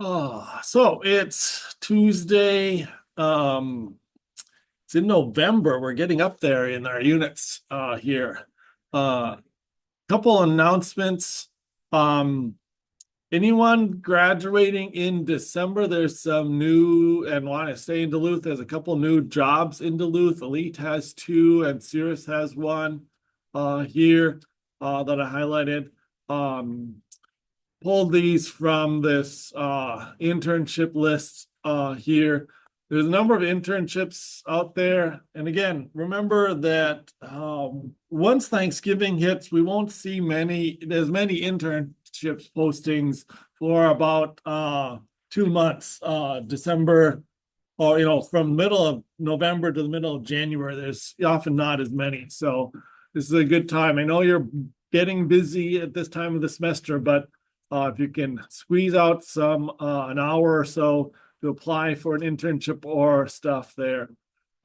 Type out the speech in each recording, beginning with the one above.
So it's Tuesday. It's in November. We're getting up there in our units here. Couple announcements. Um, Anyone graduating in December, there's some new and want to stay in Duluth. There's a couple new jobs in Duluth. Elite has two and CIS has one here that I highlighted. Pulled these from this internship list here. There's a number of internships out there. And again, remember that once Thanksgiving hits, we won't see there's many internships postings for about 2 months, December, or, from middle of November to the middle of January, there's often not as many. So this is a good time. I know you're getting busy at this time of the semester, but if you can squeeze out an hour or so to apply for an internship or stuff there.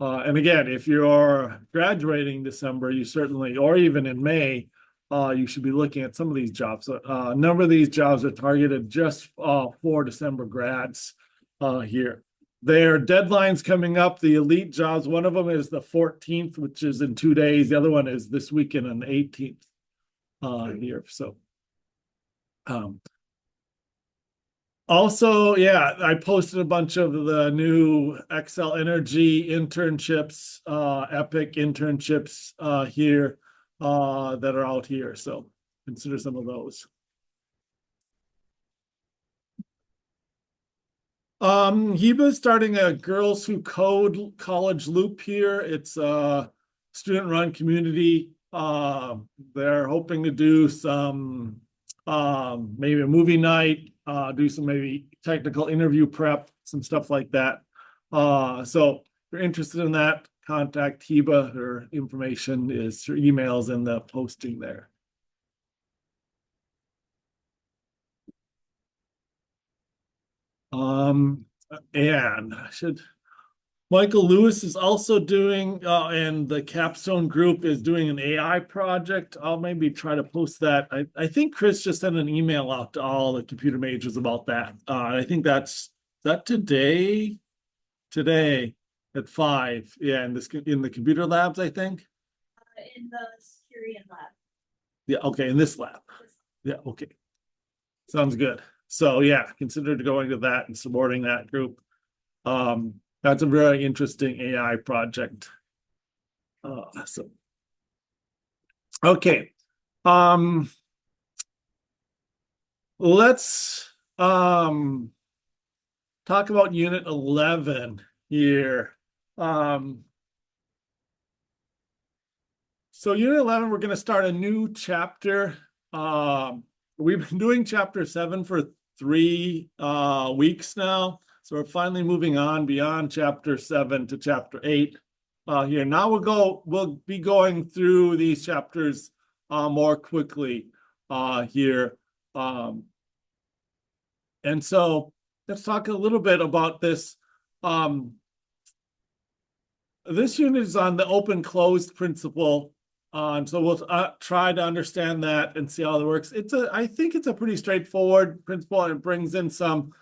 And again, if you're graduating December, you certainly, or even in May, you should be looking at some of these jobs. A number of these jobs are targeted just for December grads here. Their deadline's coming up. The elite jobs, one of them is the 14th, which is in 2 days. The other one is this weekend on the 18th here. So also, yeah, I posted a bunch of the new Excel Energy internships, Epic internships here that are out here. So consider some of those. Heba's starting a Girls Who Code college loop here. It's a student-run community. They're hoping to do some maybe a movie night, do some maybe technical interview prep, some stuff like that. So if you're interested in that, contact Heba. Her information is her emails in the posting there. And Michael Lewis is also doing, and the Capstone group is doing an AI project. I'll maybe try to post that. I think Chris just sent an email out to all the computer majors about that. I think that's today at 5. Yeah, in the computer labs, I think. In the security lab. Yeah, okay, in this lab. Yeah, okay. Sounds good. So yeah, consider going to that and supporting that group. That's a very interesting AI project. So okay. Let's talk about Unit 11 here. So Unit 11, we're going to start a new chapter. We've been doing Chapter 7 for 3 weeks now. So we're finally moving on beyond Chapter 7 to Chapter 8 here. Now we'll be going through these chapters more quickly here. And so let's talk a little bit about this. This unit is on the open-closed principle. So we'll try to understand that and see how it works. I think it's a pretty straightforward principle, and it brings in some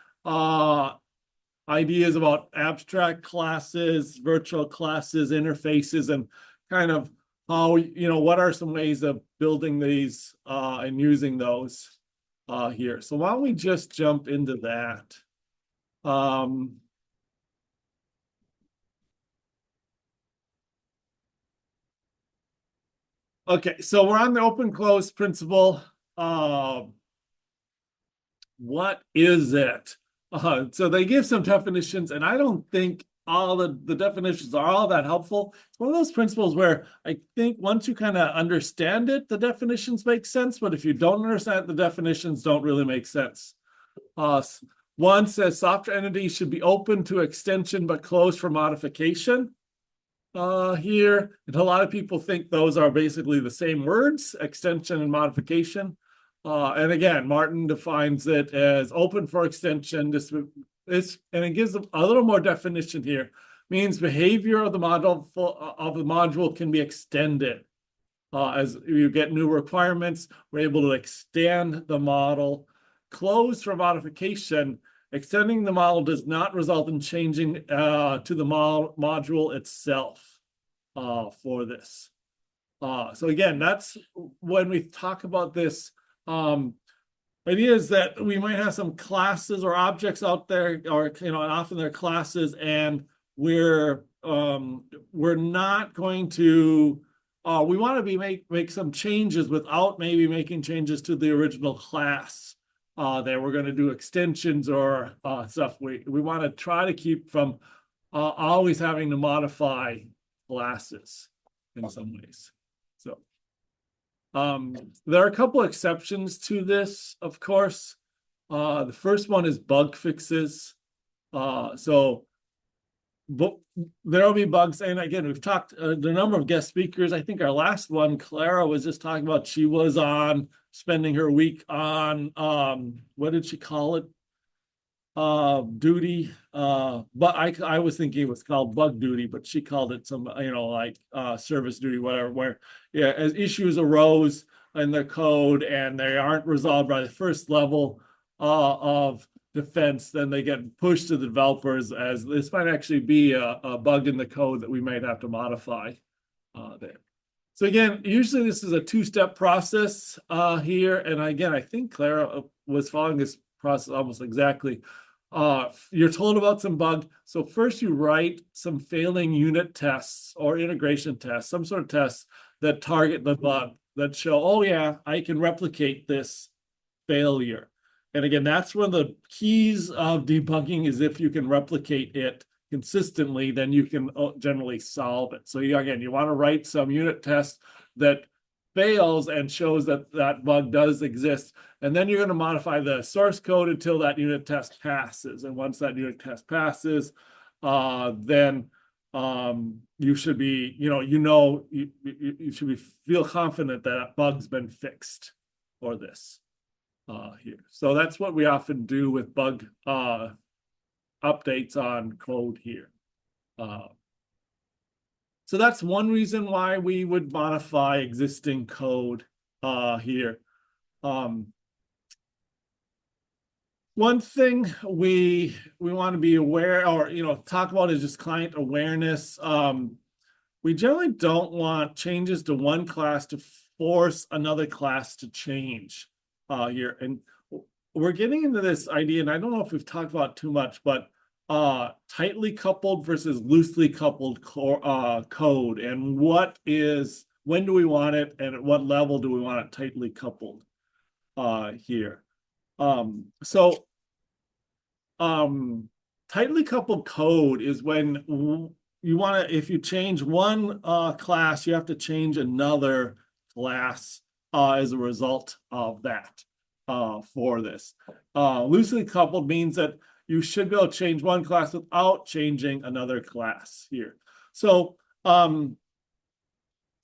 ideas about abstract classes, virtual classes, interfaces, and kind of how, what are some ways of building these and using those here. So why don't we just jump into that? Okay, so we're on the open-close principle. What is it? So they give some definitions, and I don't think all the definitions are all that helpful. It's one of those principles where I think once you kind of understand it, the definitions make sense, but if you don't understand it, the definitions don't really make sense. One says software entities should be open to extension but closed for modification. Here, and a lot of people think those are basically the same words, extension and modification. And again, Martin defines it as open for extension. And it gives a little more definition here. Means behavior of the module can be extended. As you get new requirements, we're able to extend the model. Closed for modification extending the model does not result in changing to the module itself for this. So again, that's when we talk about this. Idea is that we might have some classes or objects out there, or and often they're classes, and we're not going to. We want to make some changes without maybe making changes to the original class. That we're going to do extensions or stuff. We want to try to keep from always having to modify classes in some ways. So there are a couple exceptions to this, of course. The first one is bug fixes. But there'll be bugs, and again, we've talked the number of guest speakers. I think our last one, Clara, was just talking about she was on spending her week on what did she call it? Duty. But I was thinking it was called bug duty, but she called it some, like service duty, whatever, where as issues arose in their code and they aren't resolved by the first level of defense, then they get pushed to the developers, as this might actually be a bug in the code that we might have to modify there. So again, usually this is a two-step process here. And again, I think Clara was following this process almost exactly. You're told about some bug. So first you write some failing unit tests or integration tests, some sort of tests that target the bug, that show, oh yeah, I can replicate this failure. And again, that's one of the keys of debugging, is if you can replicate it consistently, then you can generally solve it. So you want to write some unit test that fails and shows that that bug does exist. And then you're going to modify the source code until that unit test passes. And once that unit test passes, then you should be, you should feel confident that bug's been fixed for this. Here. So that's what we often do with bug updates on code here. So that's one reason why we would modify existing code here. One thing we want to be aware, or talk about, is just client awareness. We generally don't want changes to one class to force another class to change here. And we're getting into this idea, and I don't know if we've talked about it too much, but tightly coupled versus loosely coupled code, and when do we want it, and at what level do we want it tightly coupled here. Tightly coupled code is when you want to, if you change one class, you have to change another class as a result of that for this. Loosely coupled means that you should be able to change one class without changing another class here. So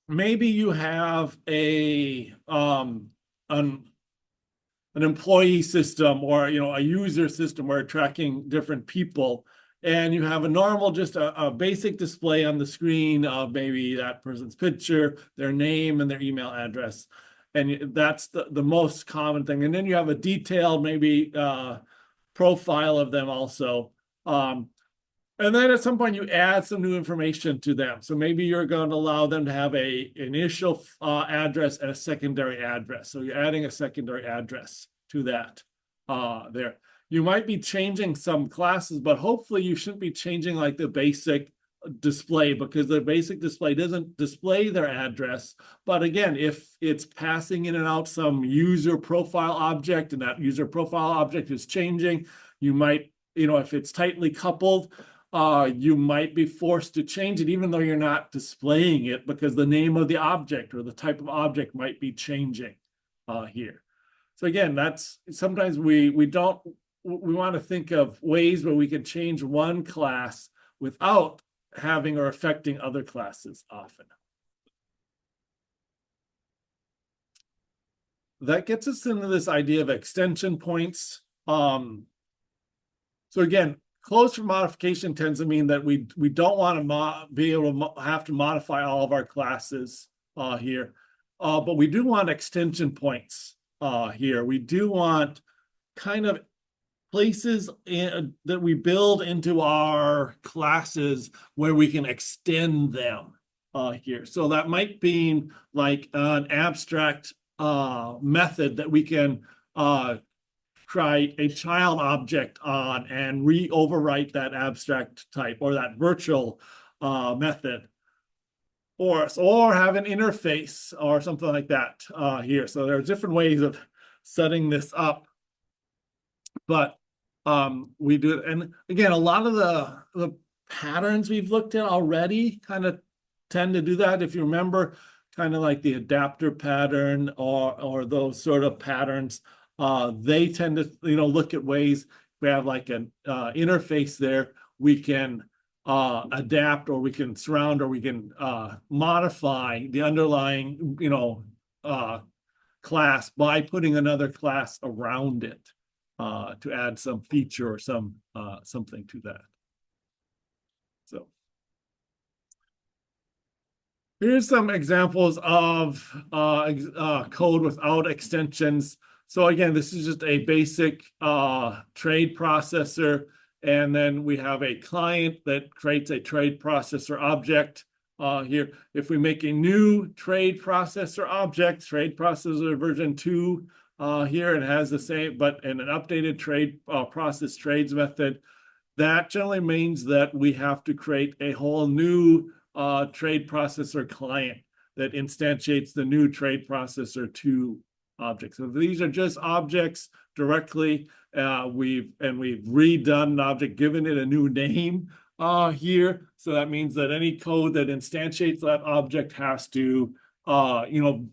maybe you have an employee system, or a user system where you're tracking different people, and you have a normal, just a basic display on the screen of maybe that person's picture, their name, and their email address. And that's the most common thing. And then you have a detailed maybe profile of them also. And then at some point you add some new information to them. So maybe you're going to allow them to have a initial address and a secondary address. So you're adding a secondary address to that there. You might be changing some classes, but hopefully you shouldn't be changing like the basic display, because the basic display doesn't display their address. But again, if it's passing in and out some user profile object, and that user profile object is changing, you might, if it's tightly coupled, you might be forced to change it even though you're not displaying it, because the name of the object or the type of object might be changing here. So again, that's sometimes we want to think of ways where we can change one class without having or affecting other classes often. That gets us into this idea of extension points. So again, closed for modification tends to mean that we don't want to be able to have to modify all of our classes here, but we do want extension points here. We do want kind of places that we build into our classes where we can extend them here. So that might be like an abstract method that we can create a child object on and re-overwrite that abstract type or that virtual method. Or have an interface or something like that here. So there are different ways of setting this up. But we do it. And again, a lot of the patterns we've looked at already kind of tend to do that. If you remember, kind of like the adapter pattern or those sort of patterns, they tend to look at ways we have like an interface there. We can adapt, or we can surround, or we can modify the underlying class by putting another class around it to add some feature or something to that. So here's some examples of code without extensions. So again, this is just a basic trade processor. And then we have a client that creates a trade processor object here. If we make a new trade processor object, trade processor version 2 here, it has the same, but in an updated trade process trades method, that generally means that we have to create a whole new trade processor client that instantiates the new trade processor 2 objects. So these are just objects directly. We've redone an object, given it a new name here. So that means that any code that instantiates that object has to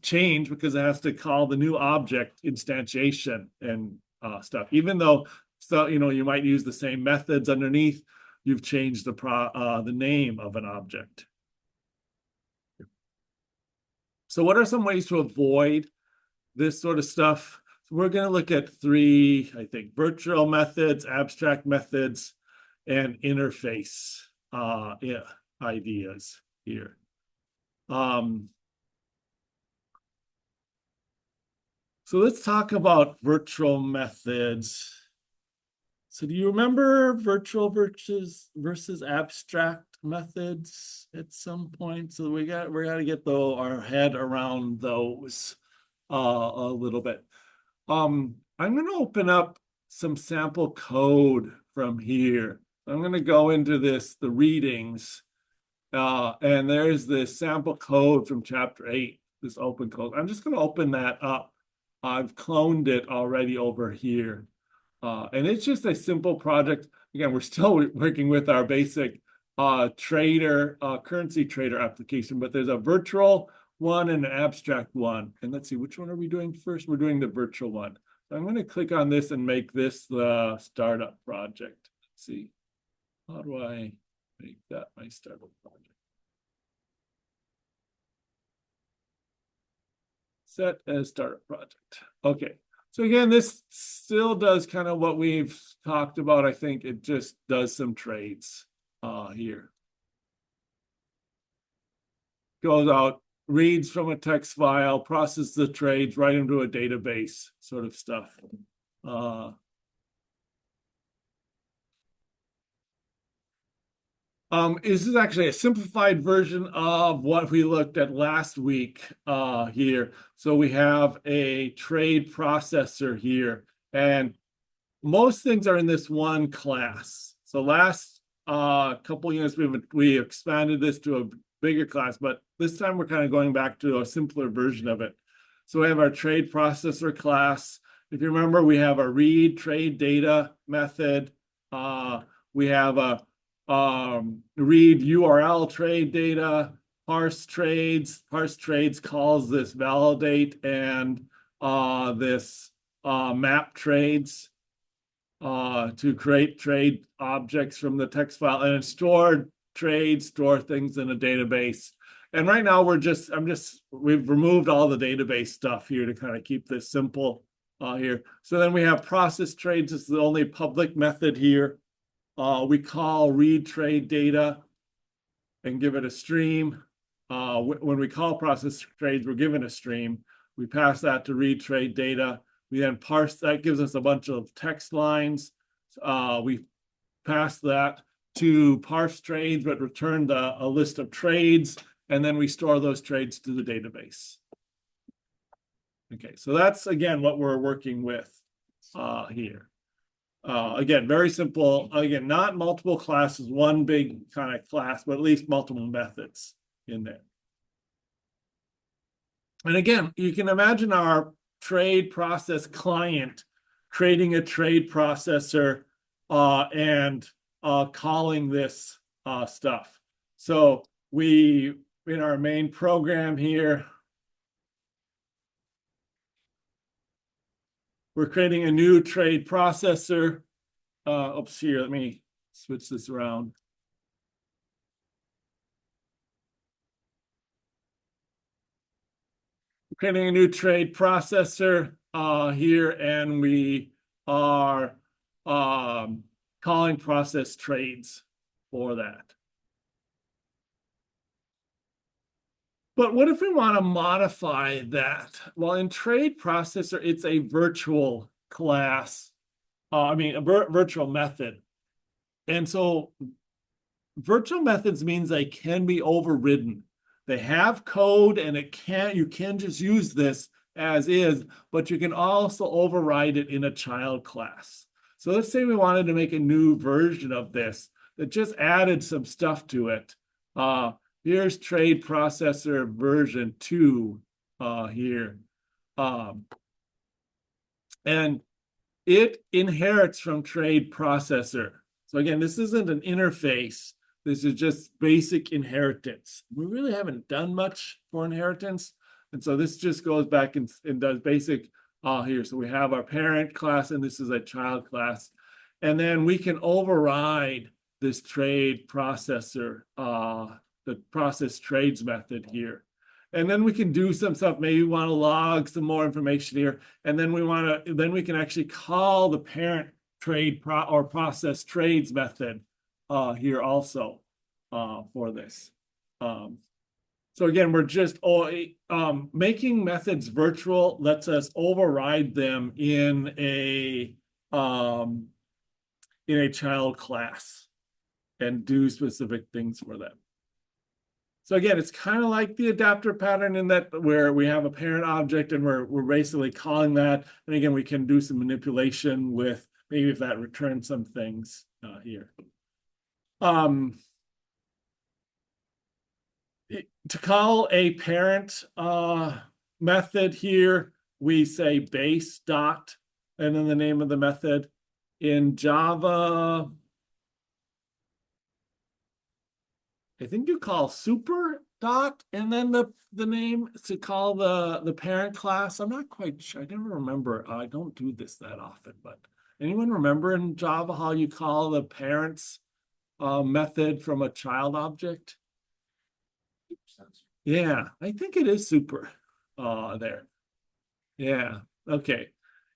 change, because it has to call the new object instantiation and stuff. Even though you might use the same methods underneath, you've changed the name of an object. So what are some ways to avoid this sort of stuff? So we're going to look at 3, I think: virtual methods, abstract methods, and interface ideas here. So let's talk about virtual methods. So do you remember virtual versus abstract methods at some point? So we got to get our head around those a little bit. I'm going to open up some sample code from here. I'm going to go into the readings, and there's this sample code from chapter 8, this open code. I'm just going to open that up. I've cloned it already over here. And it's just a simple project. Again, we're still working with our basic currency trader application, but there's a virtual one and an abstract one. And let's see, which one are we doing first? We're doing the virtual one. So I'm going to click on this and make this the startup project. Let's see, how do I make that my startup project? Set as startup project. Okay. So again, this still does kind of what we've talked about. I think it just does some trades here. Goes out, reads from a text file, processes the trades, right into a database sort of stuff. This is actually a simplified version of what we looked at last week here. So we have a trade processor here, and most things are in this one class. So last couple units, we expanded this to a bigger class, but this time we're kind of going back to a simpler version of it. So we have our trade processor class. If you remember, we have a read trade data method. We have a read URL trade data, parse trades calls this validate, and this map trades to create trade objects from the text file, and store trades, store things in a database. And right now we've removed all the database stuff here to kind of keep this simple here. So then we have process trades. This is the only public method here. We call read trade data and give it a stream. When we call process trades, we're given a stream. We pass that to read trade data. We then parse that, gives us a bunch of text lines. we passed that to parse trades, but returned a list of trades, and then we store those trades to the database. Okay, so that's again what we're working with here. Again, very simple. Again, not multiple classes, one big kind of class, but at least multiple methods in there. And again, you can imagine our trade process client creating a trade processor and calling this stuff. So we, in our main program here, we're creating a new trade processor. Oops, here, let me switch this around. We're creating a new trade processor here, and we are calling process trades for that. But what if we want to modify that? Well, in trade processor, it's a virtual class. I mean, a virtual method. And so virtual methods means they can be overridden. They have code and you can just use this as is, but you can also override it in a child class. So let's say we wanted to make a new version of this that just added some stuff to it. Here's trade processor version 2 here. And it inherits from trade processor. So again, this isn't an interface. This is just basic inheritance. We really haven't done much for inheritance. And so this just goes back and does basic here. So we have our parent class, and this is a child class. And then we can override this trade processor, the process trades method here. And then we can do some stuff. Maybe we want to log some more information here. And then we can actually call the parent trade or process trades method here also for this. So again, we're just making methods virtual lets us override them in a child class and do specific things for them. So again, it's kind of like the adapter pattern in that where we have a parent object and we're basically calling that. And again, we can do some manipulation with maybe if that returns some things here. To call a parent method here, we say base dot and then the name of the method. In Java, I think you call super dot and then the name to call the parent class. I'm not quite sure. I never remember. I don't do this that often, but anyone remember in Java how you call the parents method from a child object? Yeah, I think it is super there. Yeah, okay.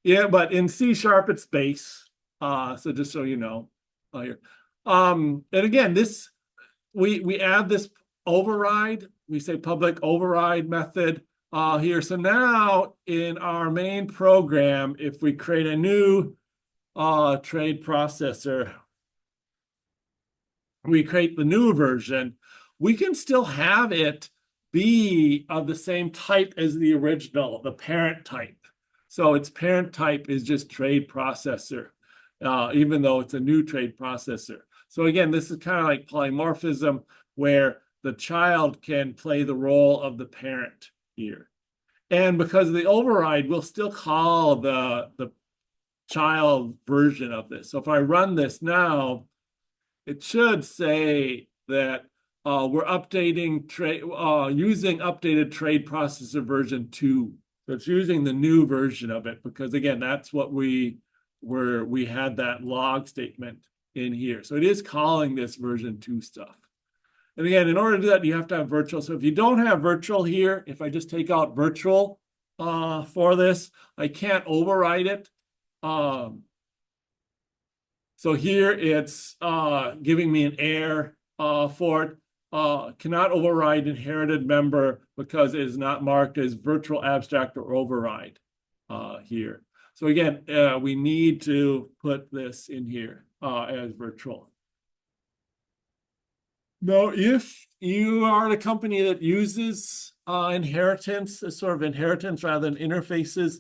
Yeah, but in C# it's base. So just so you know here. And again, this we add this override. We say public override method here. So now in our main program, if we create a new trade processor, we create the new version, we can still have it be of the same type as the original, the parent type. So its parent type is just trade processor, even though it's a new trade processor. So again, this is kind of like polymorphism where the child can play the role of the parent here. And because of the override, we'll still call the child version of this. So if I run this now, it should say that we're updating using updated trade processor version 2. So it's using the new version of it because again, that's what we had that log statement in here. So it is calling this version 2 stuff. And again, in order to do that, you have to have virtual. So if you don't have virtual here, if I just take out virtual for this, I can't override it. So here it's giving me an error for it. Cannot override inherited member because it is not marked as virtual abstract or override here. So again, we need to put this in here as virtual. Now, if you are a company that uses inheritance, as sort of inheritance rather than interfaces,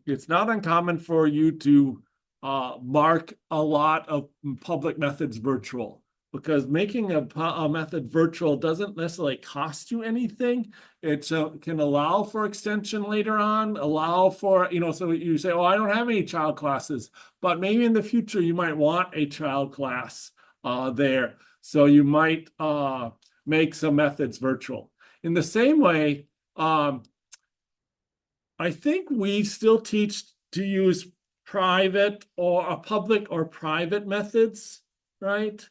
it's not uncommon for you to mark a lot of public methods virtual, because making a method virtual doesn't necessarily cost you anything. It can allow for extension later on, allow for, so you say, oh, I don't have any child classes, but maybe in the future you might want a child class there. So you might make some methods virtual. In the same way, I think we still teach to use private or a public or private methods, right?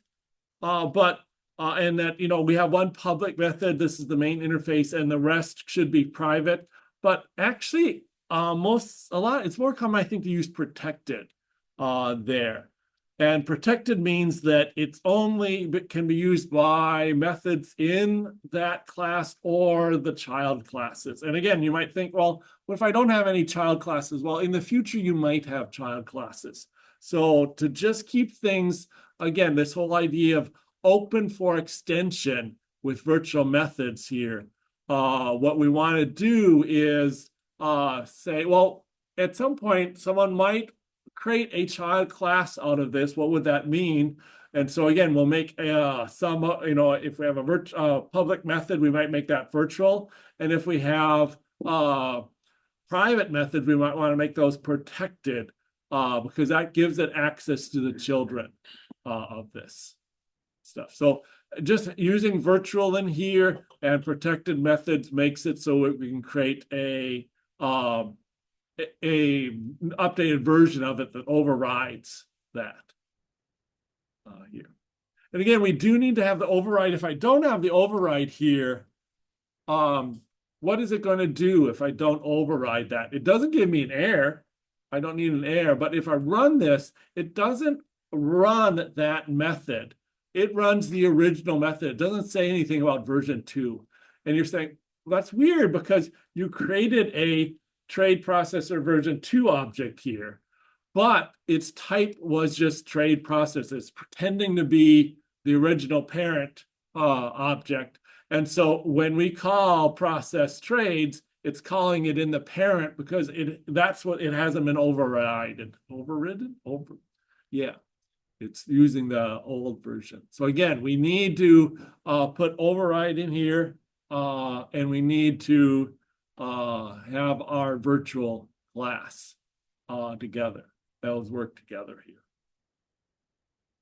And that, we have one public method, this is the main interface, and the rest should be private. But actually, it's more common, I think, to use protected there. And protected means that it's only can be used by methods in that class or the child classes. And again, you might think, well, what if I don't have any child classes? Well, in the future, you might have child classes. So to just keep things, again, this whole idea of open for extension with virtual methods here, what we want to do is say, well, at some point, someone might create a child class out of this. What would that mean? And so again, we'll make some, if we have a public method, we might make that virtual. And if we have private methods, we might want to make those protected because that gives it access to the children of this stuff. So just using virtual in here and protected methods makes it so we can create a updated version of it that overrides that here. And again, we do need to have the override. If I don't have the override here, what is it going to do if I don't override that? It doesn't give me an error. I don't need an error. But if I run this, it doesn't run that method. It runs the original method. It doesn't say anything about version 2. And you're saying, well, that's weird because you created a trade processor version 2 object here, but its type was just trade processor. It's pretending to be the original parent object. And so when we call process trades, it's calling it in the parent because that's what it hasn't been overridden. Yeah, it's using the old version. So again, we need to put override in here, and we need to have our virtual class together. Those work together here.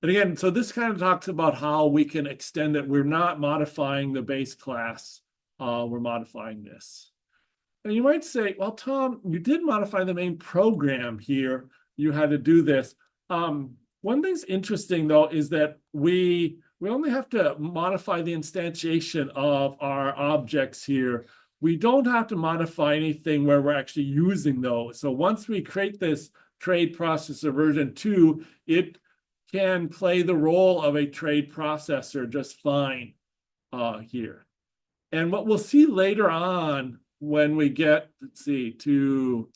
And again, so this kind of talks about how we can extend it. We're not modifying the base class. We're modifying this. And you might say, well, Tom, you did modify the main program here. You had to do this. One thing's interesting, though, is that we only have to modify the instantiation of our objects here. We don't have to modify anything where we're actually using those. So once we create this trade processor version 2, it can play the role of a trade processor just fine here. And what we'll see later on when we get, let's see, to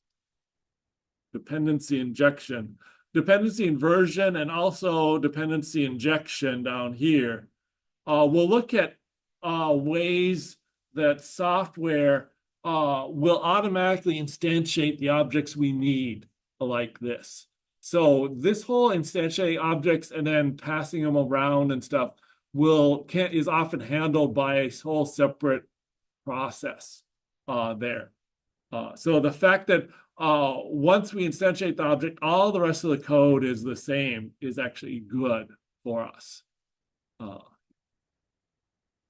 dependency injection, dependency inversion, and also dependency injection down here, we'll look at ways that software will automatically instantiate the objects we need like this. So this whole instantiating objects and then passing them around and stuff is often handled by a whole separate process there. So the fact that once we instantiate the object, all the rest of the code is the same is actually good for us.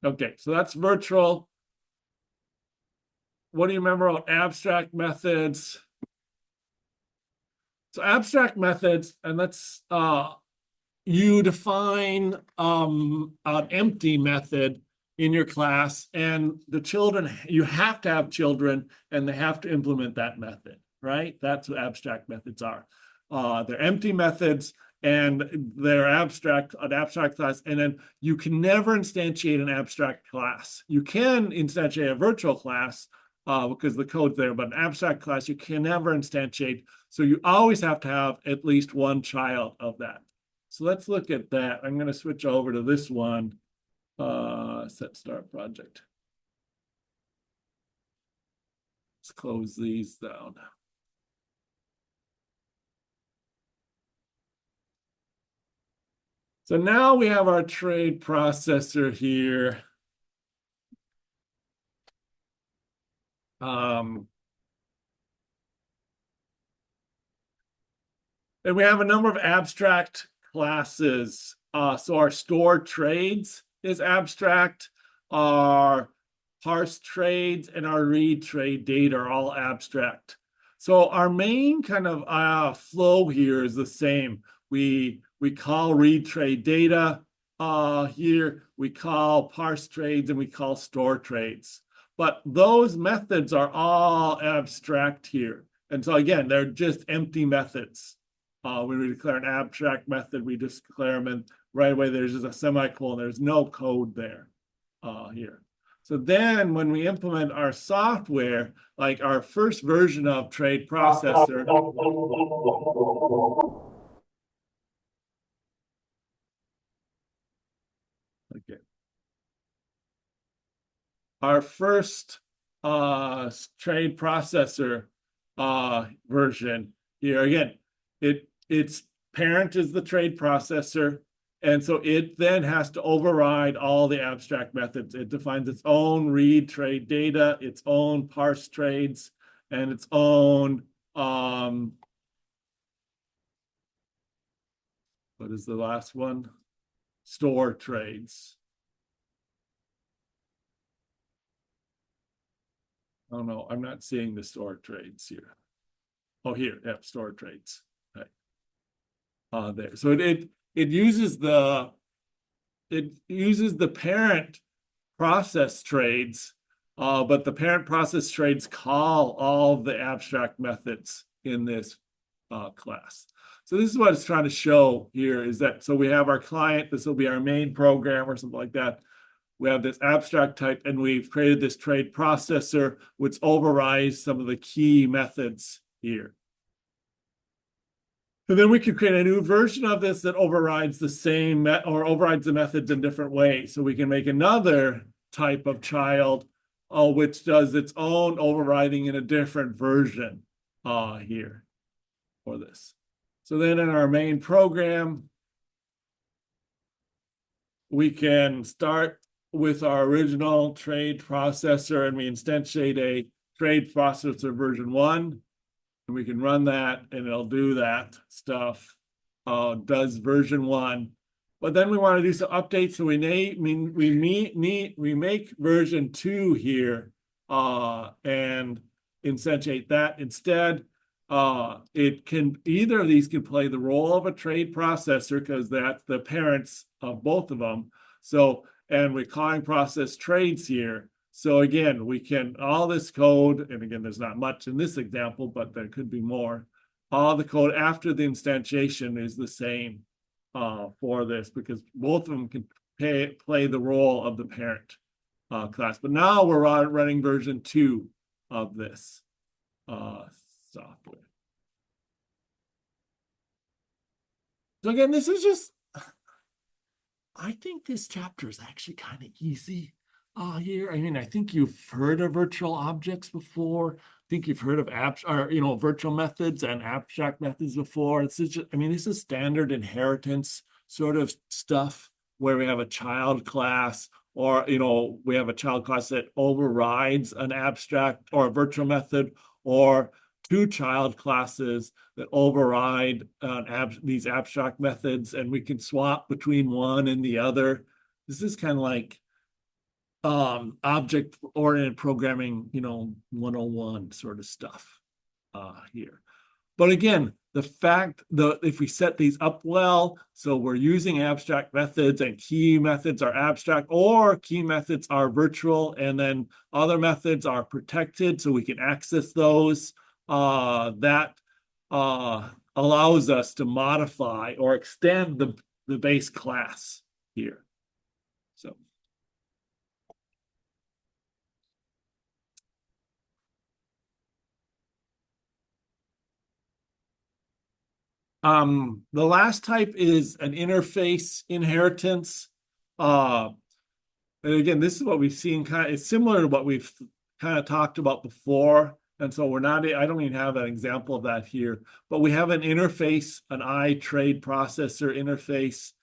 Okay, so that's virtual. What do you remember about abstract methods? So abstract methods, and let's you define an empty method in your class, and the children, you have to have children, and they have to implement that method, right? That's what abstract methods are. They're empty methods, and they're an abstract class, and then you can never instantiate an abstract class. You can instantiate a virtual class, because the code's there. But an abstract class, you can never instantiate. So you always have to have at least one child of that. So let's look at that. I'm going to switch over to this one, set start project. Let's close these down. So now we have our trade processor here. And we have a number of abstract classes. So our store trades is abstract. Our parse trades and our read trade data are all abstract. So our main kind of flow here is the same. We call read trade data here. We call parse trades and we call store trades. But those methods are all abstract here. And so again, they're just empty methods. When we declare an abstract method, we just declare them, and right away there's just a semicolon. There's no code there here. So then when we implement our software, like our first version of trade processor, okay, our first trade processor version here, again, its parent is the trade processor. And so it then has to override all the abstract methods. It defines its own read trade data, its own parse trades, and its own, what is the last one? Store trades. Oh no, I'm not seeing the store trades here. Oh, here, yeah, store trades. Right. There. So it uses the parent process trades, but the parent process trades call all the abstract methods in this class. So this is what it's trying to show here is that, so we have our client, this will be our main program or something like that. We have this abstract type and we've created this trade processor, which overrides some of the key methods here. And then we could create a new version of this that overrides the same or overrides the methods in different ways. So we can make another type of child, which does its own overriding in a different version here for this. So then in our main program, we can start with our original trade processor and we instantiate a trade processor version 1. And we can run that and it'll do that stuff, does version 1. But then we want to do some updates. So we make version 2 here and instantiate that instead. It can, either of these can play the role of a trade processor because that's the parents of both of them. So, and we're calling process trades here. So again, we can, all this code, and again, there's not much in this example, but there could be more. All the code after the instantiation is the same for this because both of them can play the role of the parent class. But now we're running version 2 of this software. So again, this is just, I think this chapter is actually kind of easy here. I mean, I think you've heard of virtual objects before. I think you've heard of virtual methods and abstract methods before. This is just, I mean, this is standard inheritance sort of stuff where we have a child class or, we have a child class that overrides an abstract or a virtual method or 2 child classes that override these abstract methods, and we can swap between one and the other. This is kind of like object-oriented programming, 101 sort of stuff here. But again, if we set these up well, so we're using abstract methods and key methods are abstract or key methods are virtual and then other methods are protected so we can access those, that allows us to modify or extend the base class here. So. The last type is an interface inheritance. And again, this is what we've seen it's similar to what we've kind of talked about before. And so I don't even have an example of that here, but we have an interface, an iTrade processor interface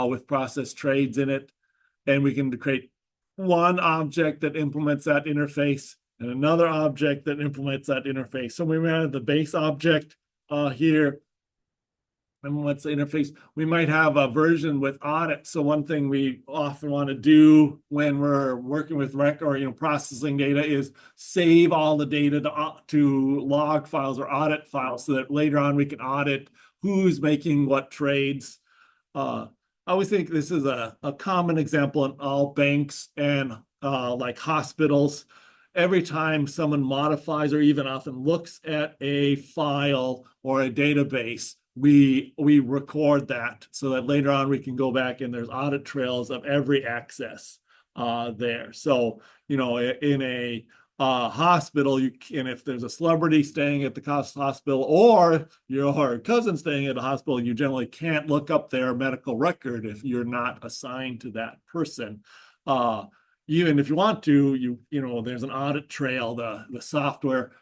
with process trades in it. And we can create one object that implements that interface and another object that implements that interface. So we have the base object here. And what's the interface? We might have a version with audit. So one thing we often want to do when we're working with processing data is save all the data to log files or audit files so that later on we can audit who's making what trades. I always think this is a common example in all banks and like hospitals. Every time someone modifies or even often looks at a file or a database, we record that so that later on we can go back and there's audit trails of every access there. So, in a hospital, you can, if there's a celebrity staying at the hospital or your cousin staying at a hospital, you generally can't look up their medical record if you're not assigned to that person. Even if you want to, there's an audit trail, the software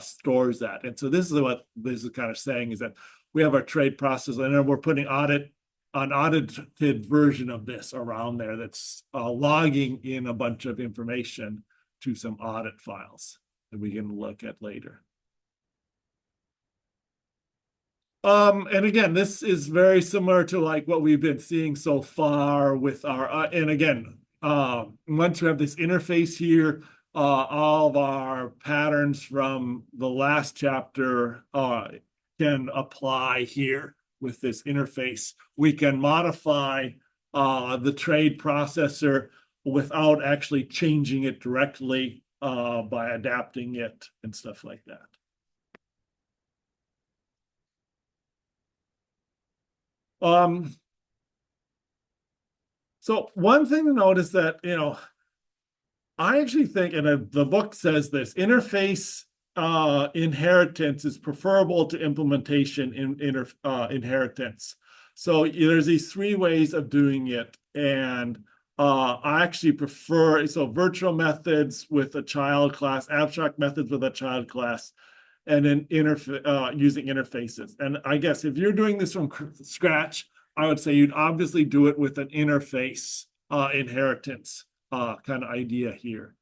stores that. And so this is what this is kind of saying is that we have our trade process and then we're putting an audited version of this around there that's logging in a bunch of information to some audit files that we can look at later. And again, this is very similar to like what we've been seeing so far with our, and again, once we have this interface here, all of our patterns from the last chapter can apply here with this interface. We can modify the trade processor without actually changing it directly by adapting it and stuff like that. So one thing to note is that, I actually think, and the book says this, interface inheritance is preferable to implementation in inheritance. So there's these three ways of doing it. And I actually prefer, virtual methods with a child class, abstract methods with a child class, and then using interfaces. And I guess if you're doing this from scratch, I would say you'd obviously do it with an interface inheritance kind of idea here.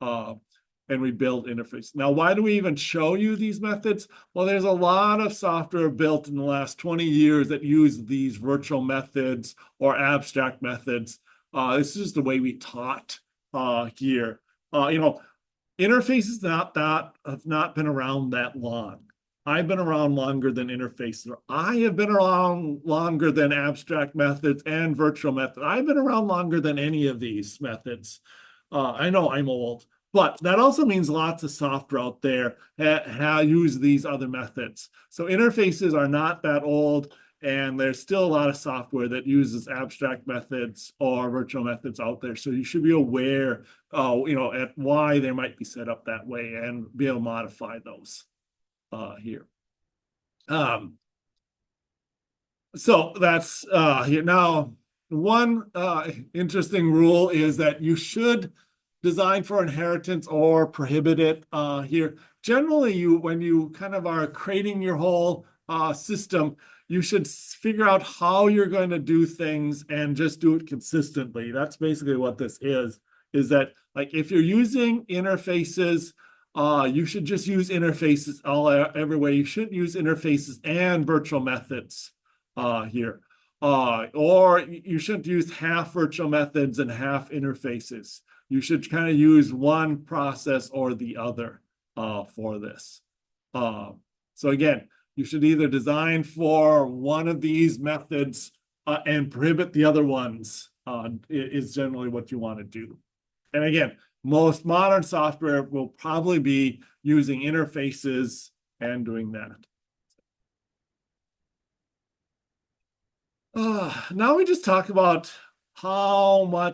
And we build interface. Now, why do we even show you these methods? Well, there's a lot of software built in the last 20 years that use these virtual methods or abstract methods. This is the way we taught here. Interfaces have not been around that long. I've been around longer than interfaces. I have been around longer than abstract methods and virtual methods. I've been around longer than any of these methods. I know I'm old, but that also means lots of software out there use these other methods. So interfaces are not that old, and there's still a lot of software that uses abstract methods or virtual methods out there. So you should be aware, at why they might be set up that way and be able to modify those here. So that's here. Now, one interesting rule is that you should design for inheritance or prohibit it here. Generally, when you kind of are creating your whole system, you should figure out how you're going to do things and just do it consistently. That's basically what this is that like if you're using interfaces, you should just use interfaces every way. You shouldn't use interfaces and virtual methods here. Or you shouldn't use half virtual methods and half interfaces. You should kind of use one process or the other for this. So again, you should either design for one of these methods and prohibit the other ones is generally what you want to do. And again, most modern software will probably be using interfaces and doing that. Now we just talk about how many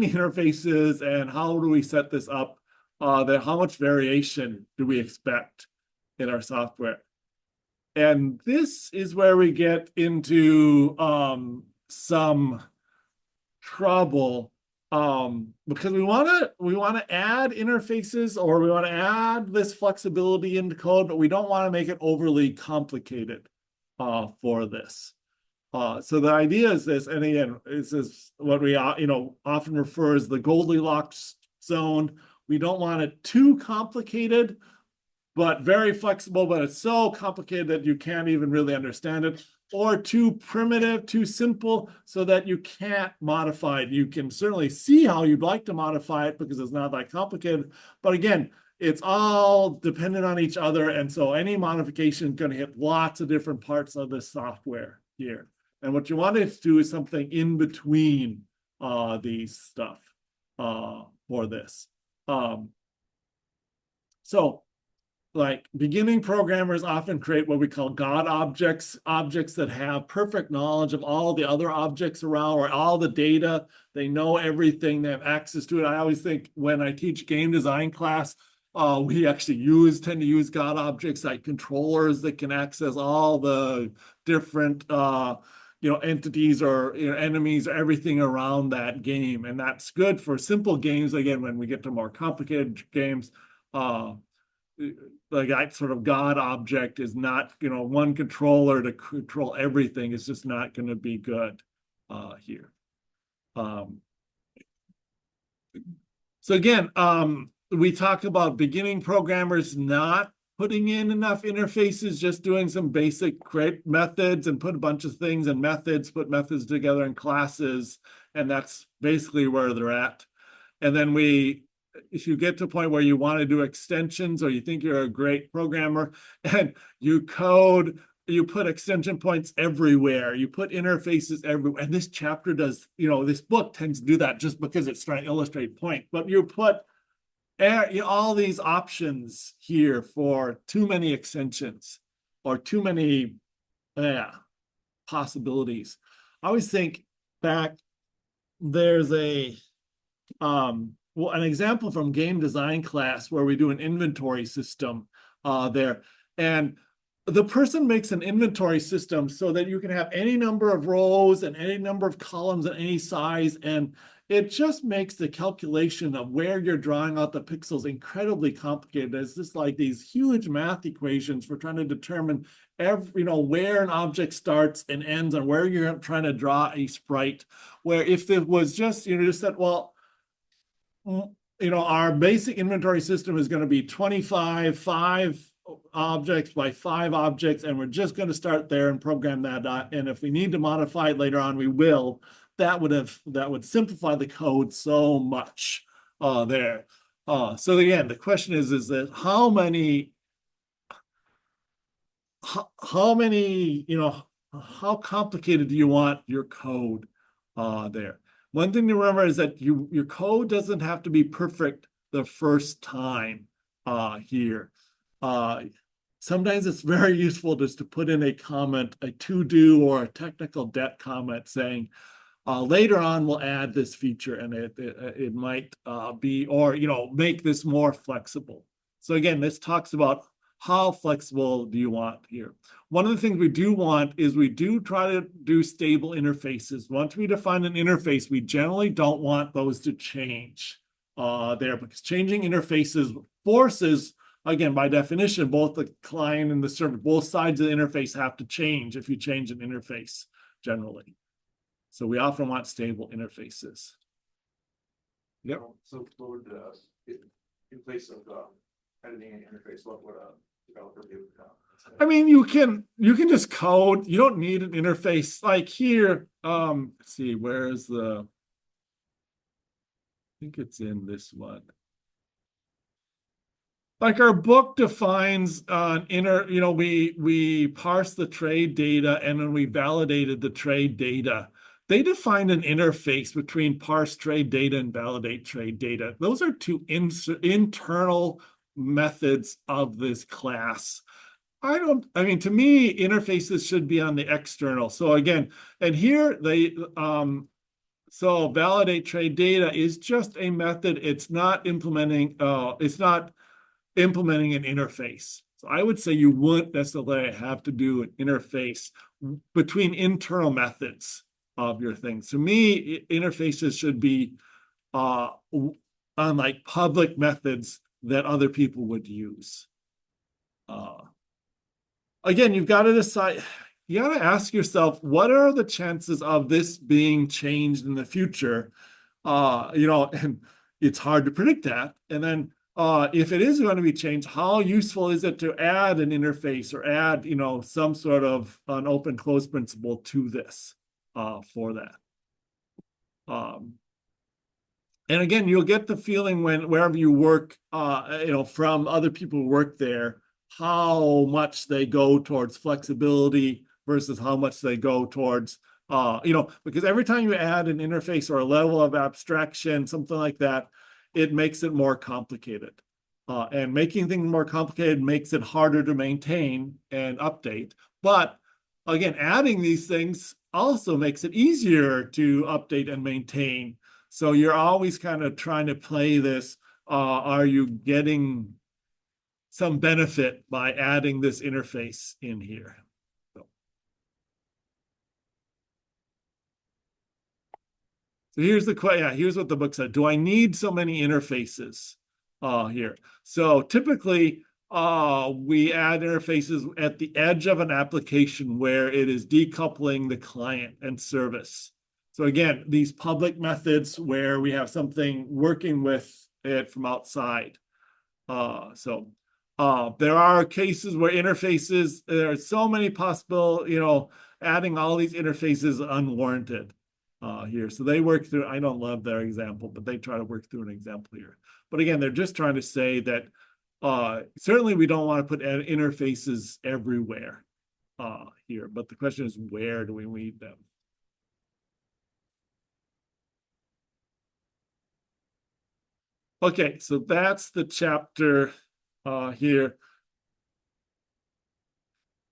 interfaces and how do we set this up, how much variation do we expect in our software. And this is where we get into some trouble because we want to add interfaces, or we want to add this flexibility into code, but we don't want to make it overly complicated for this. So the idea is this, and again, this is what we often refer as the Goldilocks zone. We don't want it too complicated, but very flexible, but it's so complicated that you can't even really understand it, or too primitive, too simple, so that you can't modify it. You can certainly see how you'd like to modify it because it's not that complicated. But again, it's all dependent on each other. And so any modification is going to hit lots of different parts of the software here. And what you want it to do is something in between these stuff for this. So like beginning programmers often create what we call God objects, objects that have perfect knowledge of all the other objects around or all the data. They know everything, they have access to it. I always think when I teach game design class, we actually tend to use God objects like controllers that can access all the different entities or enemies, everything around that game. And that's good for simple games. Again, when we get to more complicated games, like that sort of God object is not, one controller to control everything is just not going to be good here. So again, we talk about beginning programmers not putting in enough interfaces, just doing some basic create methods and put a bunch of things in methods, put methods together in classes, and that's basically where they're at. And then if you get to a point where you want to do extensions, or you think you're a great programmer and you put extension points everywhere, you put interfaces everywhere. And this chapter does, this book tends to do that just because it's trying to illustrate point. But you put all these options here for too many extensions or too many possibilities. I always think back, there's an example from game design class where we do an inventory system there. And the person makes an inventory system so that you can have any number of rows and any number of columns and any size. And it just makes the calculation of where you're drawing out the pixels incredibly complicated. It's just like these huge math equations for trying to determine where an object starts and ends and where you're trying to draw a sprite. Where if it was just, just said, well, our basic inventory system is going to be 5 objects by 5 objects, and we're just going to start there and program that. And if we need to modify it later on, we will. That would simplify the code so much there. So again, the question is that how complicated do you want your code there? One thing to remember is that your code doesn't have to be perfect the first time here. Sometimes it's very useful just to put in a comment, a to-do or a technical debt comment saying, later on we'll add this feature, and it might be, or make this more flexible. So again, this talks about how flexible do you want here. One of the things we do want is we do try to do stable interfaces. Once we define an interface, we generally don't want those to change there, because changing interfaces forces, again, by definition, both the client and the server, both sides of the interface have to change if you change an interface generally. So we often want stable interfaces. Yep. So what would in place of editing an interface, what would a developer do? I mean, you can just code. You don't need an interface. Like here, let's see, where's I think it's in this one. Like our book defines we parse the trade data, and then we validated the trade data. They defined an interface between parse trade data and validate trade data. Those are two internal methods of this class. To me, interfaces should be on the external. So again, and here so validate trade data is just a method. It's not implementing an interface. So I would say you wouldn't necessarily have to do an interface between internal methods of your things. To me, interfaces should be on like public methods that other people would use. Again, you've got to decide, you got to ask yourself, what are the chances of this being changed in the future? And it's hard to predict that. And then if it is going to be changed, how useful is it to add an interface or add, some sort of an open close principle to this for that? And again, you'll get the feeling wherever you work, from other people who work there, how much they go towards flexibility versus how much they go towards, because every time you add an interface or a level of abstraction, something like that, it makes it more complicated. And making things more complicated makes it harder to maintain and update. But again, adding these things also makes it easier to update and maintain. So you're always kind of trying to play this. Are you getting some benefit by adding this interface in here? So here's the question. Yeah, here's what the book said. Do I need so many interfaces here? So typically, we add interfaces at the edge of an application where it is decoupling the client and service. So again, these public methods where we have something working with it from outside. There are cases where interfaces, there are so many possible, adding all these interfaces unwarranted here. So they work through, I don't love their example, but they try to work through an example here. But again, they're just trying to say that certainly we don't want to put interfaces everywhere here. But the question is, where do we need them? Okay, so that's the chapter here.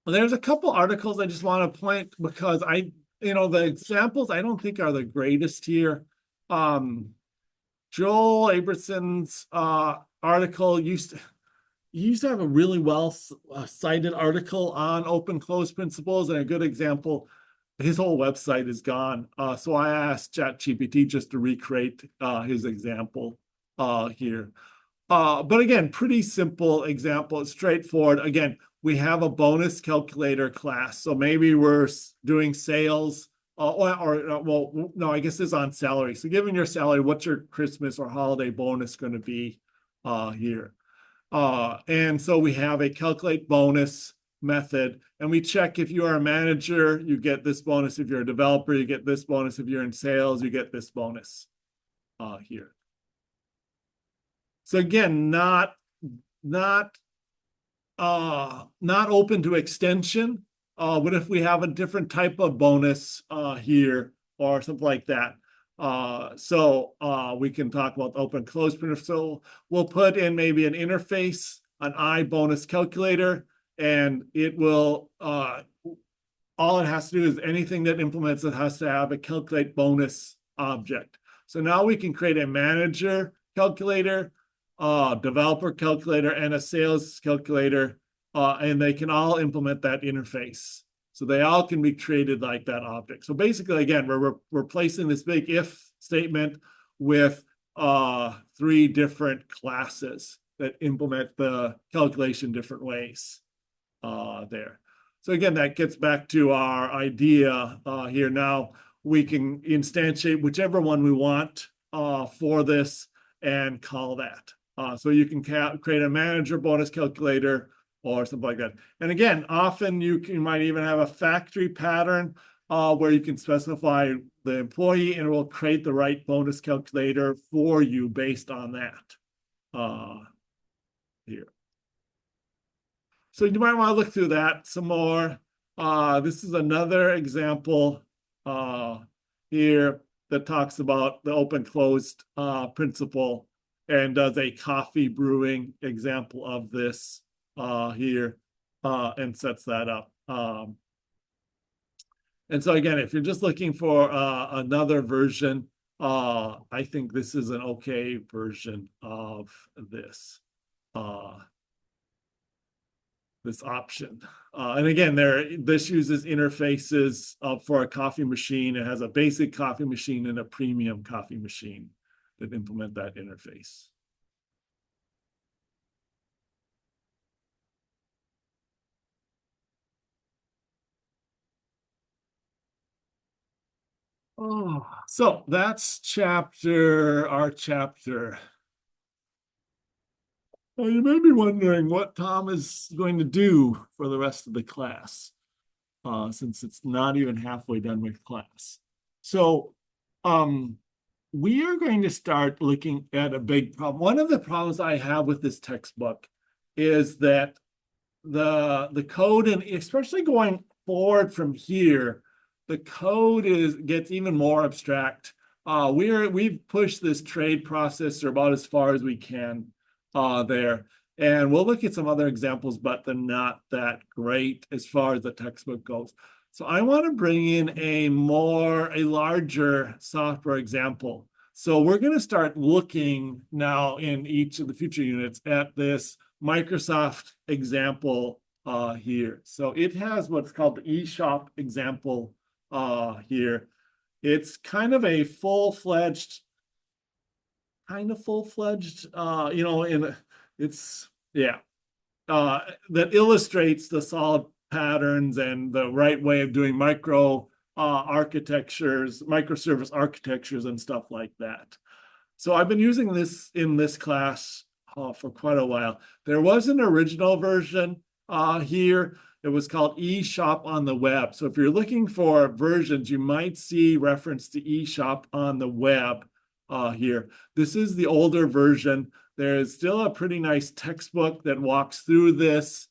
Well, there's a couple articles I just want to point because the examples I don't think are the greatest here. Joel Abramson's article used to have a really well cited article on open close principles, and a good example. His whole website is gone. So I asked ChatGPT just to recreate his example here. But again, pretty simple example. It's straightforward. Again, we have a bonus calculator class. So maybe we're doing sales no, I guess it's on salary. So given your salary, what's your Christmas or holiday bonus going to be here? And so we have a calculate bonus method, and we check if you are a manager, you get this bonus. If you're a developer, you get this bonus. If you're in sales, you get this bonus here. So again, not open to extension. What if we have a different type of bonus here or something like that? So we can talk about open close printf. So we'll put in maybe an interface, an I bonus calculator, and it will all it has to do is anything that implements it has to have a calculate bonus object. So now we can create a manager calculator, developer calculator, and a sales calculator, and they can all implement that interface. So they all can be created like that object. So basically, again, we're replacing this big if statement with 3 different classes that implement the calculation different ways there. So again, that gets back to our idea here. Now we can instantiate whichever one we want for this and call that. So you can create a manager bonus calculator or something like that. And again, often you might even have a factory pattern where you can specify the employee and it will create the right bonus calculator for you based on that here. So you might want to look through that some more. This is another example here that talks about the open closed principle and does a coffee brewing example of this here and sets that up. And so again, if you're just looking for another version, I think this is an okay version of this. this option. And again, this uses interfaces for a coffee machine. It has a basic coffee machine and a premium coffee machine that implement that interface. Oh, so that's our chapter. Well, you may be wondering what Tom is going to do for the rest of the class, since it's not even halfway done with class. So, we are going to start looking at a big problem. One of the problems I have with this textbook is that the code, and especially going forward from here, the code gets even more abstract. We've pushed this trade processor about as far as we can there. And we'll look at some other examples, but they're not that great as far as the textbook goes. So I want to bring in a larger software example. So we're going to start looking now in each of the future units at this Microsoft example here. So it has what's called the eShop example here. It's kind of a full-fledged, that illustrates the solid patterns and the right way of doing microservice architectures and stuff like that. So I've been using this in this class for quite a while. There was an original version here. It was called eShop on the web. So if you're looking for versions, you might see reference to eShop on the web here. This is the older version. There's still a pretty nice textbook that walks through this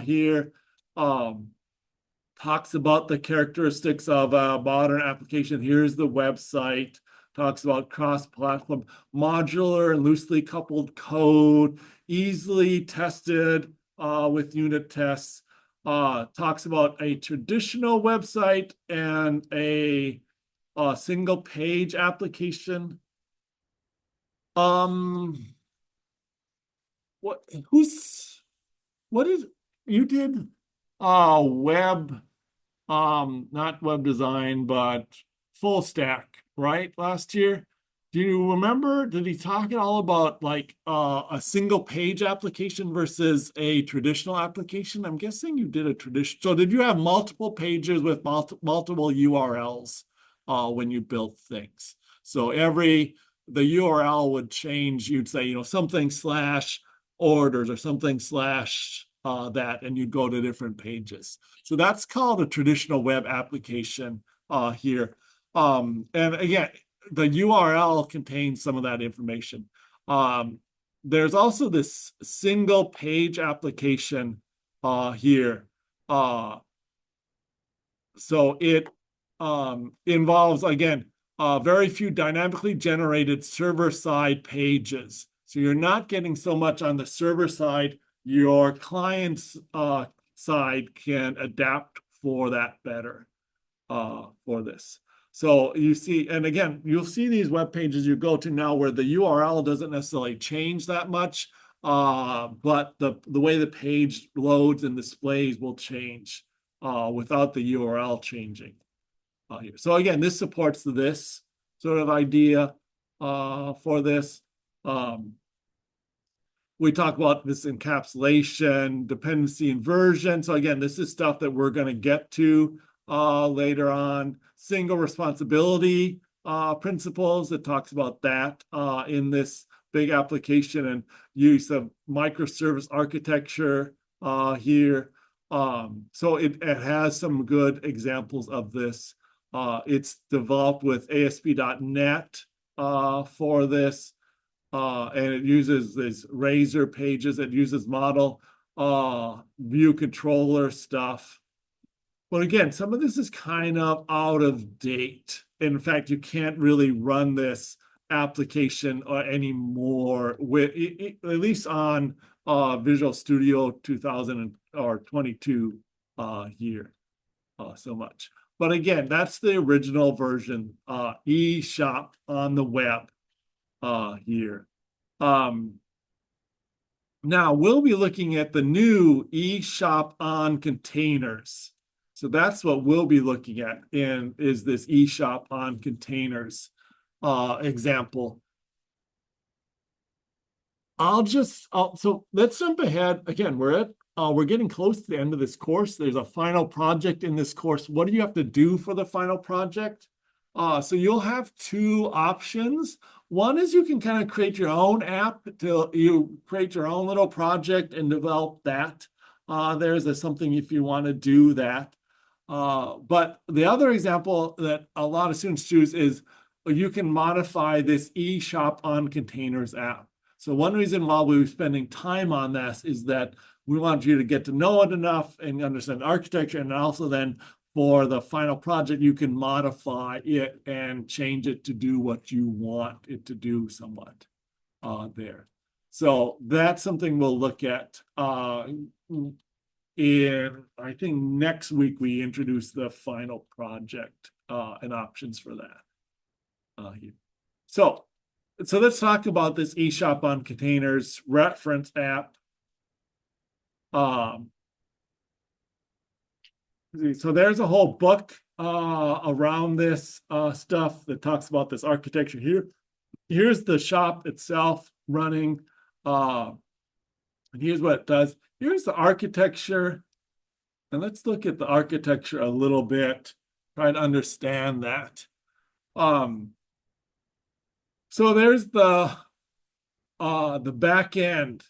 here. Talks about the characteristics of a modern application. Here's the website. Talks about cross-platform, modular and loosely coupled code, easily tested with unit tests. Talks about a traditional website and a single page application. You did web, not web design, but full stack, right? Last year. Do you remember, did he talk at all about like a single page application versus a traditional application? I'm guessing you did a traditional. So did you have multiple pages with multiple URLs when you built things? So the URL would change. You'd say, something / orders or something / that, and you'd go to different pages. So that's called a traditional web application here. And again, the URL contains some of that information. There's also this single page application here. So it involves, again, very few dynamically generated server-side pages. So you're not getting so much on the server side. Your client's side can adapt for that better for this. So you see, and again, you'll see these web pages you go to now where the URL doesn't necessarily change that much, but the way the page loads and displays will change without the URL changing here. So again, this supports this sort of idea for this. We talk about this encapsulation, dependency inversion. So again, this is stuff that we're going to get to later on. Single responsibility principles, it talks about that in this big application, and use of microservice architecture here. So it has some good examples of this. It's developed with ASP.NET for this. And it uses these Razor pages. It uses model view controller stuff. But again, some of this is kind of out of date. In fact, you can't really run this application anymore with at least on Visual Studio 2022 here so much. But again, that's the original version, eShop on the web here. Now we'll be looking at the new eShop on containers. So that's what we'll be looking at is this eShop on containers example. So let's jump ahead. Again, we're getting close to the end of this course. There's a final project in this course. What do you have to do for the final project? So you'll have two options. One is you can kind of create your own app till you create your own little project and develop that. There's something if you want to do that. But the other example that a lot of students choose is you can modify this eShop on containers app. So one reason why we're spending time on this is that we want you to get to know it enough and understand architecture, and also then for the final project, you can modify it and change it to do what you want it to do somewhat there. So that's something we'll look at. I think next week we introduce the final project and options for that here. So let's talk about this eShop on containers reference app. So there's a whole book around this stuff that talks about this architecture here. Here's the shop itself running. And here's what it does. Here's the architecture. And let's look at the architecture a little bit, try to understand that. So there's the back end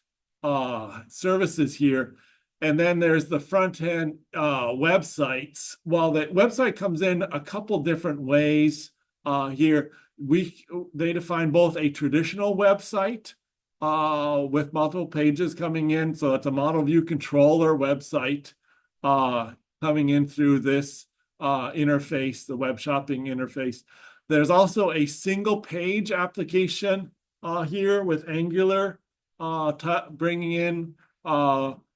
services here. And then there's the front end websites. Well, the website comes in a couple different ways here. They define both a traditional website with multiple pages coming in. So it's a model view controller website coming in through this interface, the web shopping interface. There's also a single page application here with Angular bringing in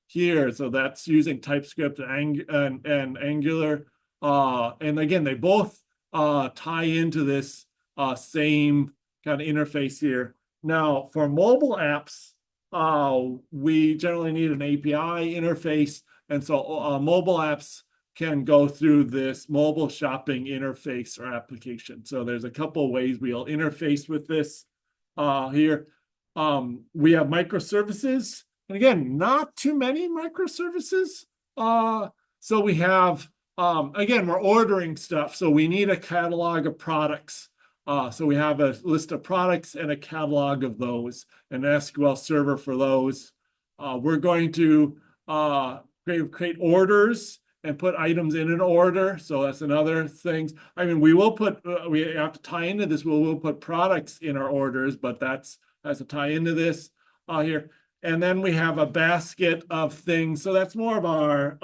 here. So that's using TypeScript and Angular. And again, they both tie into this same kind of interface here. Now, for mobile apps, we generally need an API interface. And so mobile apps can go through this mobile shopping interface or application. So there's a couple of ways we'll interface with this here. We have microservices. And again, not too many microservices. So we have, again, we're ordering stuff. So we need a catalog of products. So we have a list of products and a catalog of those, an SQL server for those. We're going to create orders and put items in an order. So that's another thing. I mean, we will put, we have to tie into this. We'll put products in our orders, but that's a tie into this here. And then we have a basket of things. So that's more of our,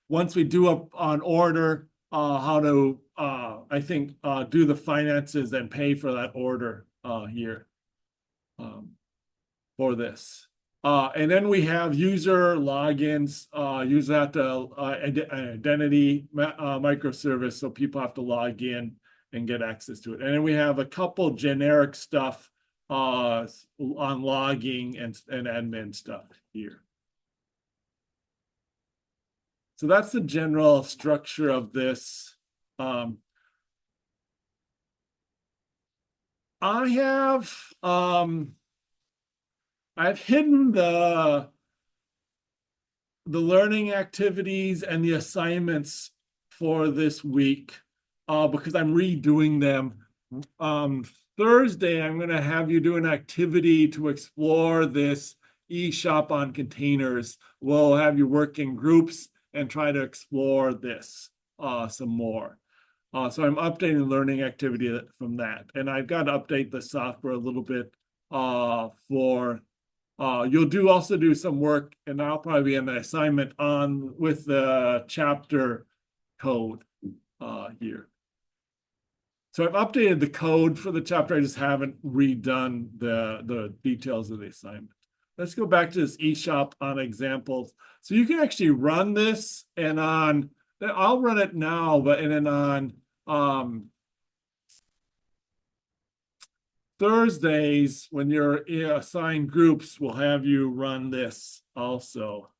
once we do an order, how to, I think, do the finances and pay for that order here for this. And then we have user logins, use that identity microservice. So people have to log in and get access to it. And then we have a couple generic stuff on logging and admin stuff here. So that's the general structure of this. I've hidden the learning activities and the assignments for this week because I'm redoing them. Thursday, I'm going to have you do an activity to explore this eShop on containers. We'll have you work in groups and try to explore this some more. So I'm updating the learning activity from that. And I've got to update the software a little bit for, you'll also do some work, and I'll probably be an assignment with the chapter code here. So I've updated the code for the chapter. I just haven't redone the details of the assignment. Let's go back to this eShop on examples. So you can actually run this, and I'll run it now, but and then on Thursdays, when you're assigned groups, we'll have you run this also.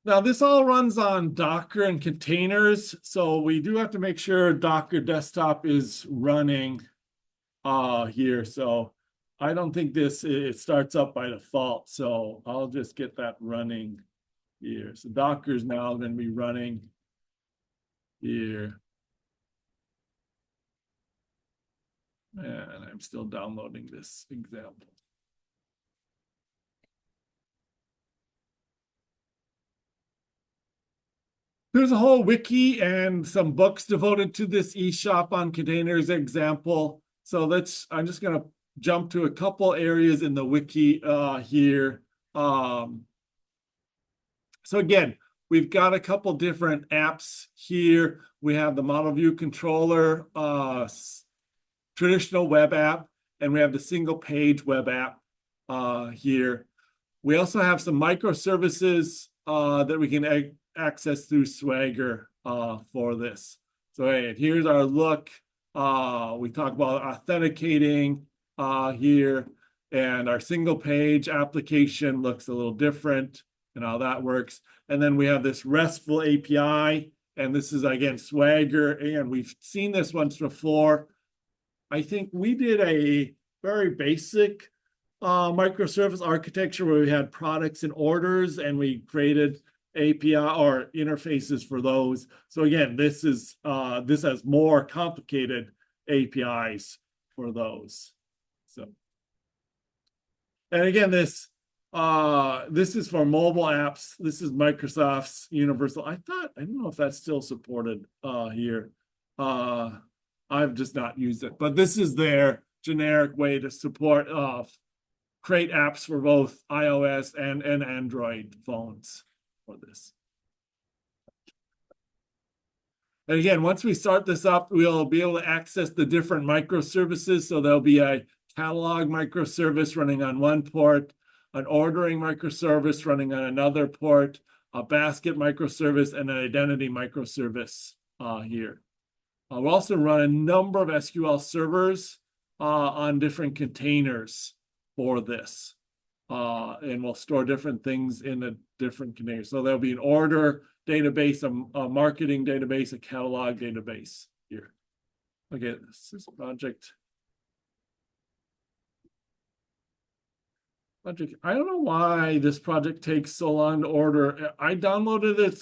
Now, this all runs on Docker and containers, so we do have to make sure Docker desktop is running here. So I don't think it starts up by default, so I'll just get that running here. So Docker is now going to be running here. And I'm still downloading this example. There's a whole wiki and some books devoted to this eShop on containers example. So I'm just going to jump to a couple areas in the wiki here. So again, we've got a couple different apps here. We have the model view controller, traditional web app, and we have the single page web app here. We also have some microservices that we can access through Swagger for this. So here's our look. We talk about authenticating here, and our single page application looks a little different and how that works. And then we have this RESTful API, and this is again Swagger, and we've seen this once before. I think we did a very basic microservice architecture where we had products and orders, and we created API or interfaces for those. So again, this has more complicated APIs for those. So, and again, this is for mobile apps. This is Microsoft's Universal. I don't know if that's still supported here. I've just not used it, but this is their generic way to support create apps for both iOS and Android phones for this. And again, once we start this up, we'll be able to access the different microservices. So there'll be a catalog microservice running on one port, an ordering microservice running on another port, a basket microservice, and an identity microservice here. We'll also run a number of SQL servers on different containers for this. And we'll store different things in a different container. So there'll be an order database, a marketing database, a catalog database here. Okay, this is project. I don't know why this project takes so long to order. I downloaded it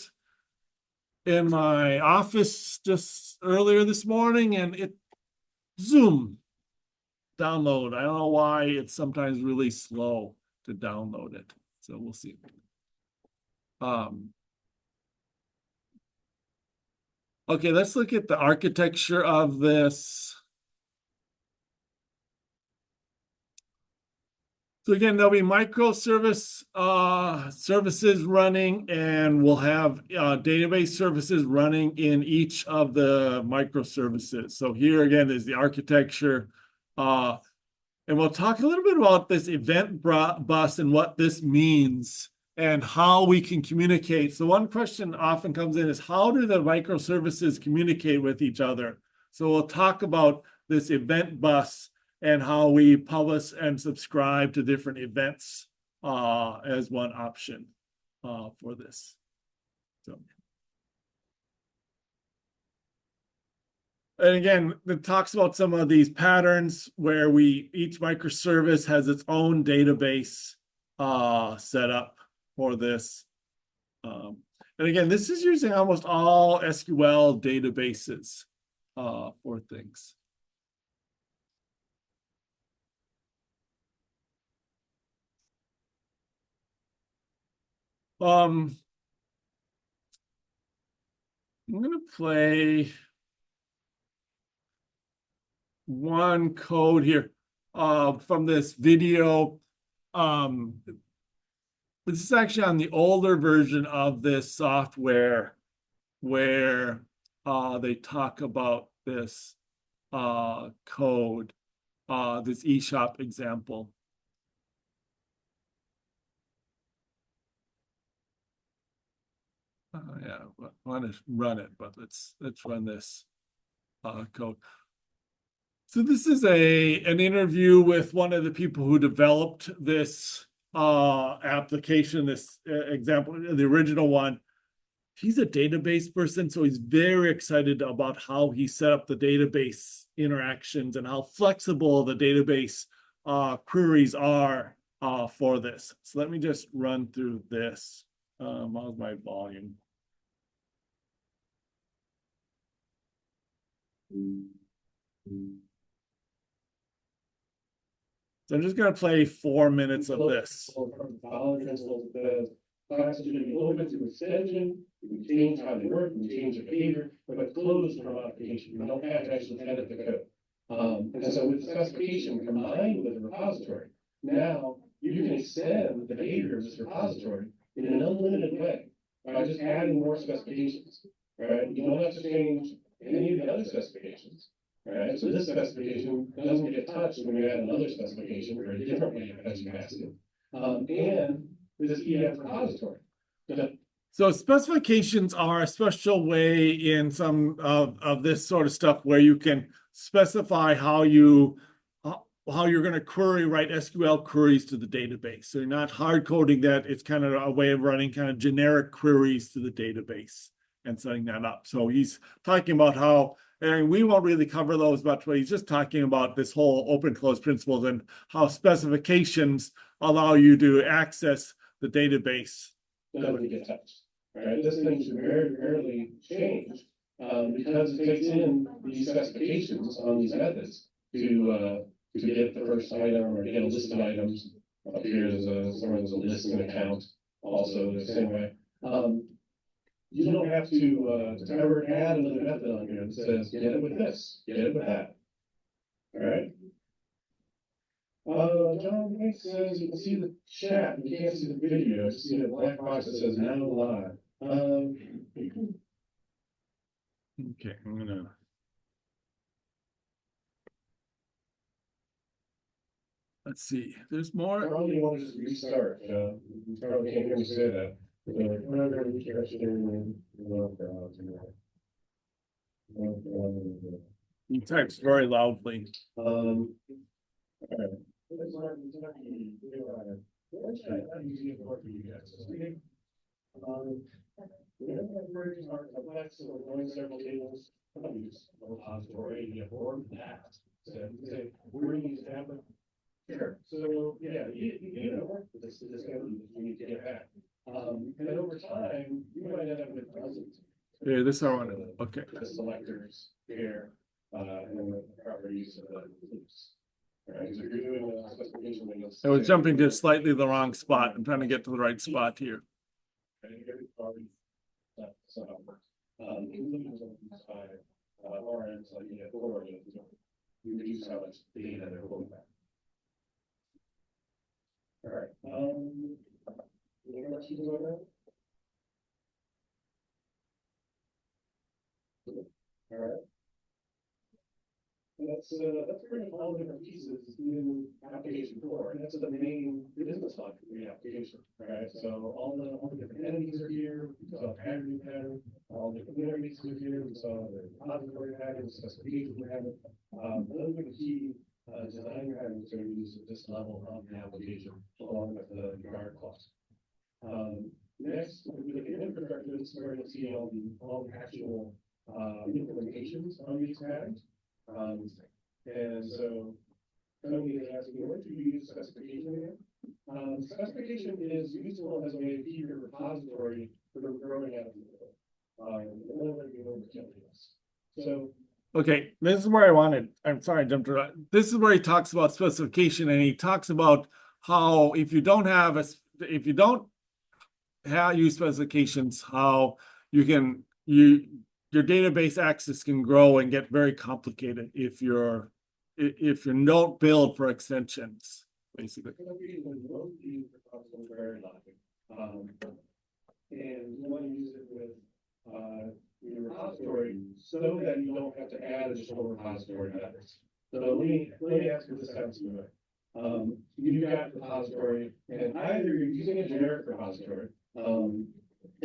in my office just earlier this morning, and it zoom download. I don't know why it's sometimes really slow to download it. So we'll see. Okay, let's look at the architecture of this. So again, there'll be microservice services running, and we'll have database services running in each of the microservices. So here again is the architecture. And we'll talk a little bit about this event bus and what this means and how we can communicate. So one question often comes in is, how do the microservices communicate with each other? So we'll talk about this event bus and how we publish and subscribe to different events as one option for this. So. And again, it talks about some of these patterns where each microservice has its own database set up for this. And again, this is using almost all SQL databases for things. I'm gonna play one code here from this video. This is actually on the older version of this software where they talk about this code, this eShop example. Yeah, want to run it, but let's run this code. So this is an interview with one of the people who developed this application, this example, the original one. He's a database person, so he's very excited about how he set up the database interactions and how flexible the database queries are for this. So let me just run through this. How's my volume? So I'm just gonna play 4 minutes of this. Classes should be open to extension, you can change how they work, you can change their behavior, but closed for modification, you don't have to actually edit the code. And so with the specification combined with the repository, now you can extend the behavior of this repository in an unlimited way by just adding more specifications, right? You don't have to change any of the other specifications, right? So this specification doesn't get touched when you add another specification or a different way of touching basket. And this EF repository. So specifications are a special way in some of this sort of stuff where you can specify how you're going to query, write SQL queries to the database. So you're not hard coding that. It's kind of a way of running kind of generic queries to the database and setting that up. So he's talking about how, and we won't really cover those much, but he's just talking about this whole open close principles and how specifications allow you to access the database. Doesn't get touched. Right? This thing should very rarely change because it takes in these specifications on these methods to get the first item or get a list of items. Up here there's a list and account also the same way. You don't have to ever add another method on here that says get it with this, get it with that. All right. John Hanks says you can see the chat, but you can't see the video. I just see a black box that says now live. Okay, I'm gonna. Let's see, there's more. Probably want to just restart. You probably can't hear me say that. He types very loudly. All right. Queries are complex, so we're going several tables. Use a repository, you form that. So you say, where do you need to have it? Sure. So yeah, you know work with this code you need to get back. And over time, you might end up with dozens. Yeah, this I want to. Okay. The selectors here, and the proper use of the loops. Right, so if you're doing a specification, then you'll I was say- jumping to slightly the wrong spot. I'm trying to get to the right spot here. That's not how it works. Including some of these five, RNs like you have four, you reduce how much data they're holding back. All right, any questions about that? All right. That's pretty much all the different pieces in application core, and that's the main business logic of the application, right? So all the different entities are here, we saw the aggregate pattern, all the communities are here, we saw the repository pattern, specification pattern. Those are the key design patterns that are used at this level of the application, along with the guard clause. Next, we look at infrastructure. This is where you'll see all the actual implementations on these patterns. And so Tony is asking, where do you use specification again? Specification is useful as a way to keep your repository from growing out of the middle. So Okay, this is where I wanted. I'm sorry, I jumped around. This is where he talks about specification, and he talks about how if you don't use specifications, how your database access can grow and get very complicated if you don't build for extensions, basically. And you want to use it with your repository so that you don't have to add additional repository methods. So let me ask you this kind of way. You've got repository, and either you're using a generic repository, and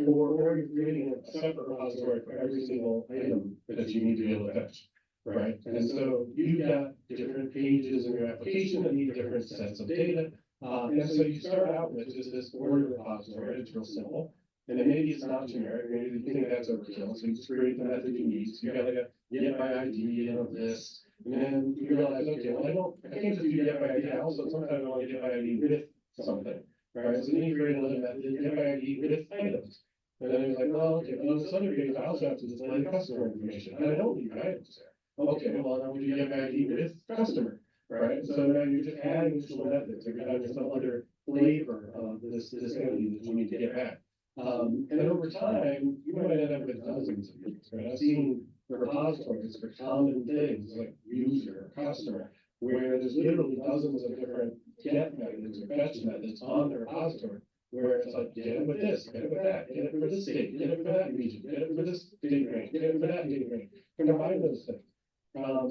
or you're creating a separate repository for every single item that you need to be able to touch, right? And so you've got different pages in your application that need different sets of data. And so you start out with just this order repository, it's real simple. And then maybe it's not generic, maybe you think that's overkill, so you just create the method you need. So you got like a get by ID and a list. And then you realize, okay, well, I can't just do get by ID, I also sometimes I want to get by ID with something, right? So then you create another method, get by ID with items. And then it's like, well, okay, well, on this other page, I also have to display the customer information, and I don't need items there. Okay, well, now we do get by ID with customer, right? So now you're just adding additional methods, or you're adding some other flavor of this entity that you need to get back. And over time, you might end up with dozens of these, right? I've seen the repositories for common things like user, customer, where there's literally dozens of different get methods or fetch methods on the repository, where it's like, get it with this, get it with that, get it for this state, get it for that region, get it for this date range, get it for that date range, combine those things.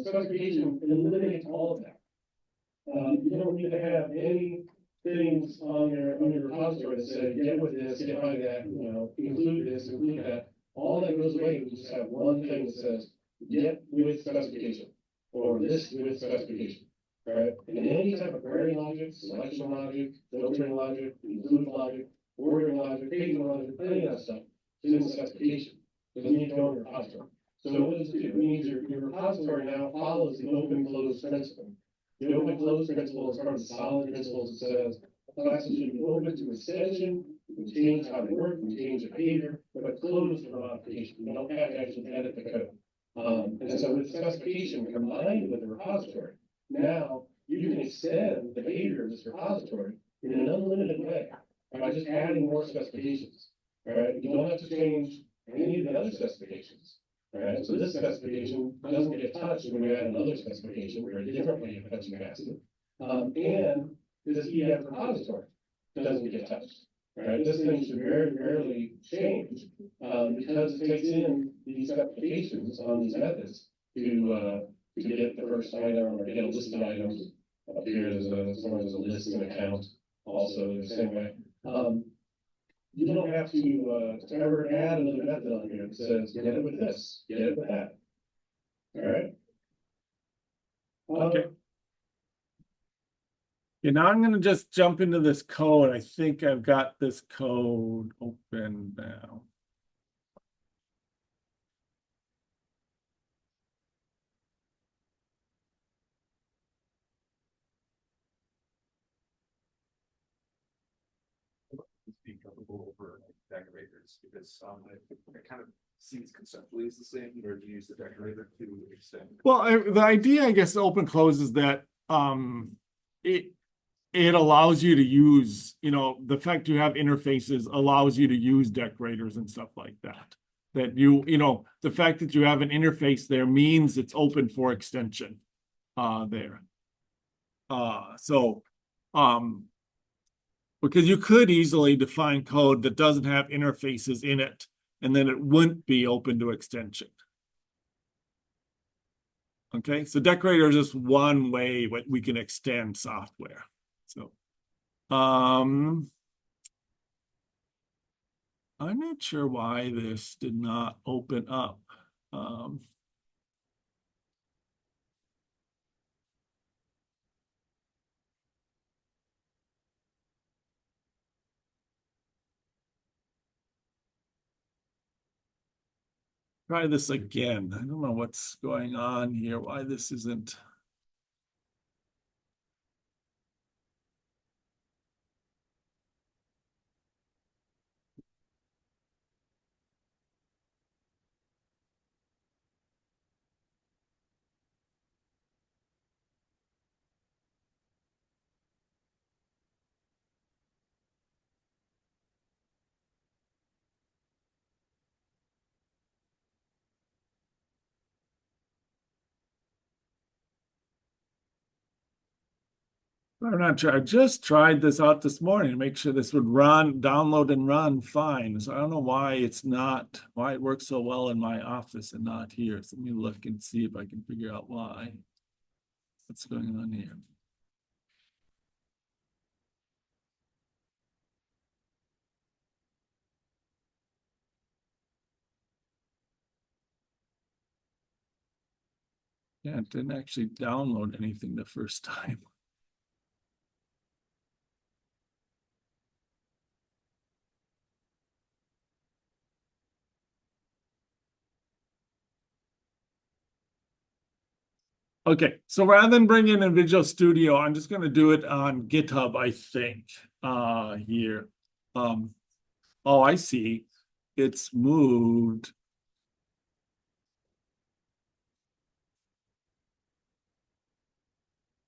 Specification eliminates all of that. You don't need to have any things on your repository that say, get with this, get by that, include this, include that. All that goes away, we just have one thing that says, get with specification, or list with specification, right? And any type of query logic, selection logic, filtering logic, include logic, ordering logic, paging logic, any of that stuff is in the specification. It doesn't need to go in your repository. So what does it do? It means your repository now follows the open close principle. The open close principle is part of the solid principles that says classes should be open to extension, we can change how they work, we can change the behavior, but closed for modification. You don't have to actually edit the code. And so with the specification combined with the repository, now you can extend the behavior of this repository in an unlimited way by just adding more specifications. Right? You don't have to change any of the other specifications. Right, so this specification doesn't get touched when you add another specification or a different way of fetching capacity. And this EF repository doesn't get touched. Right, this thing should very rarely change because it takes in these specifications on these methods to get the first item or to get a list of items. Up here, there's a list and a count also the same way. You don't have to ever add another method on here that says, get it with this, get it with that. All right. Okay. Okay, now I'm gonna just jump into this code. I think I've got this code open now. Being comfortable over decorators, because it kind of seems conceptually is the same, or do you use the decorator to extend? Well, the idea, I guess, open close is that it allows you to use, the fact you have interfaces allows you to use decorators and stuff like that. That the fact that you have an interface there means it's open for extension there. Because you could easily define code that doesn't have interfaces in it, and then it wouldn't be open to extension. Okay, so decorator is just one way what we can extend software. So, I'm not sure why this did not open up. Try this again. I don't know what's going on here, why this isn't. I'm not sure. I just tried this out this morning to make sure this would run, download and run fine. So I don't know why why it works so well in my office and not here. So let me look and see if I can figure out why. What's going on here? Yeah, it didn't actually download anything the first time. Okay, so rather than bring in Visual Studio, I'm just gonna do it on GitHub, I think, here. Oh, I see. It's moved.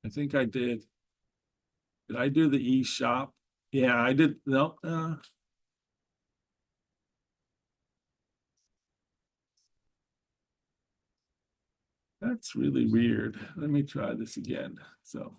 I think I did. Did I do the eShop? Yeah, I did. No, that's really weird. Let me try this again. So.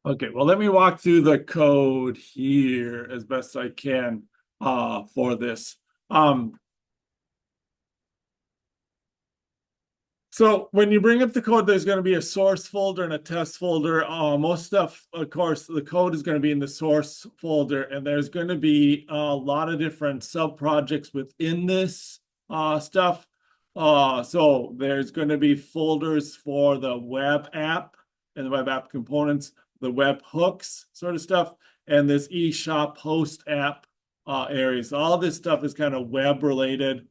Okay, well, let me walk through the code here as best I can for this. So when you bring up the code, there's going to be a source folder and a test folder. Most stuff, of course, the code is going to be in the source folder, and there's going to be a lot of different sub-projects within this stuff. So there's going to be folders for the web app and the web app components, the web hooks sort of stuff, and this eShop host app areas. All this stuff is kind of web related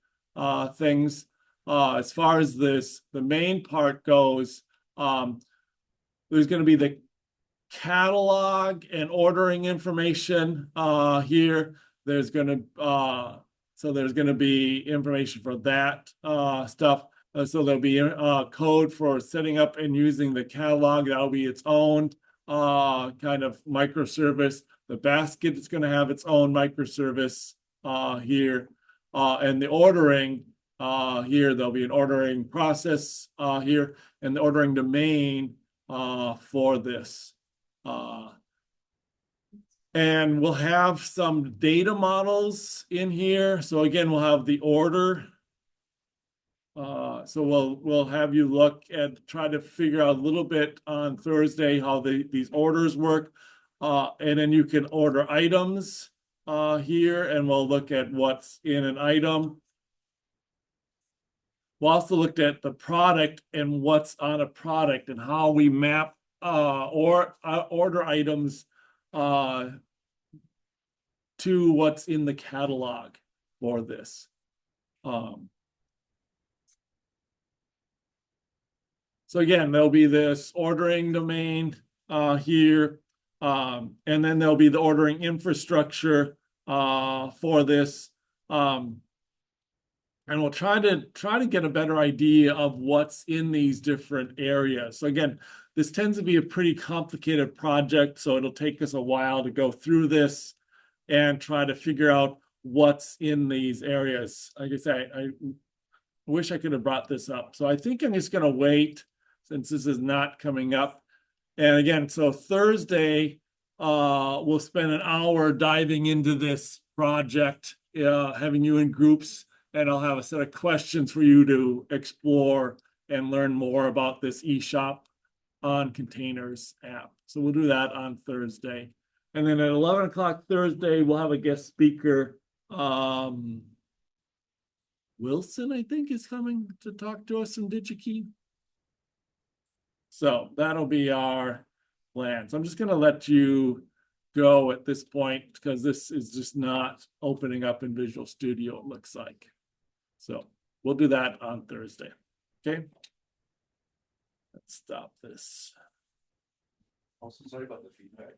things. As far as the main part goes, there's going to be the catalog and ordering information here. There's going to there's going to be information for that stuff. So there'll be code for setting up and using the catalog. That'll be its own kind of microservice. The basket is going to have its own microservice here, and the ordering. Here there'll be an ordering process here and the ordering domain for this. And we'll have some data models in here. So again, we'll have the order. So we'll have you look and try to figure out a little bit on Thursday how these orders work. And then you can order items here, and we'll look at what's in an item. We'll also look at the product and what's on a product and how we map or order items to what's in the catalog for this. So again, there'll be this ordering domain here, and then there'll be the ordering infrastructure for this. And we'll try to get a better idea of what's in these different areas. So again, this tends to be a pretty complicated project, so it'll take us a while to go through this and try to figure out what's in these areas. Like I say, I wish I could have brought this up. So I think I'm just going to wait since this is not coming up. And again, so Thursday, we'll spend an hour diving into this project, having you in groups. And I'll have a set of questions for you to explore and learn more about this eShop on Containers app. So we'll do that on Thursday. And then at 11 o'clock Thursday, we'll have a guest speaker. Wilson, I think, is coming to talk to us from DigiKey. So that'll be our plan. So I'm just going to let you go at this point because this is just not opening up in Visual Studio, it looks like. So we'll do that on Thursday. Okay. Let's stop this. Also, sorry about the feedback.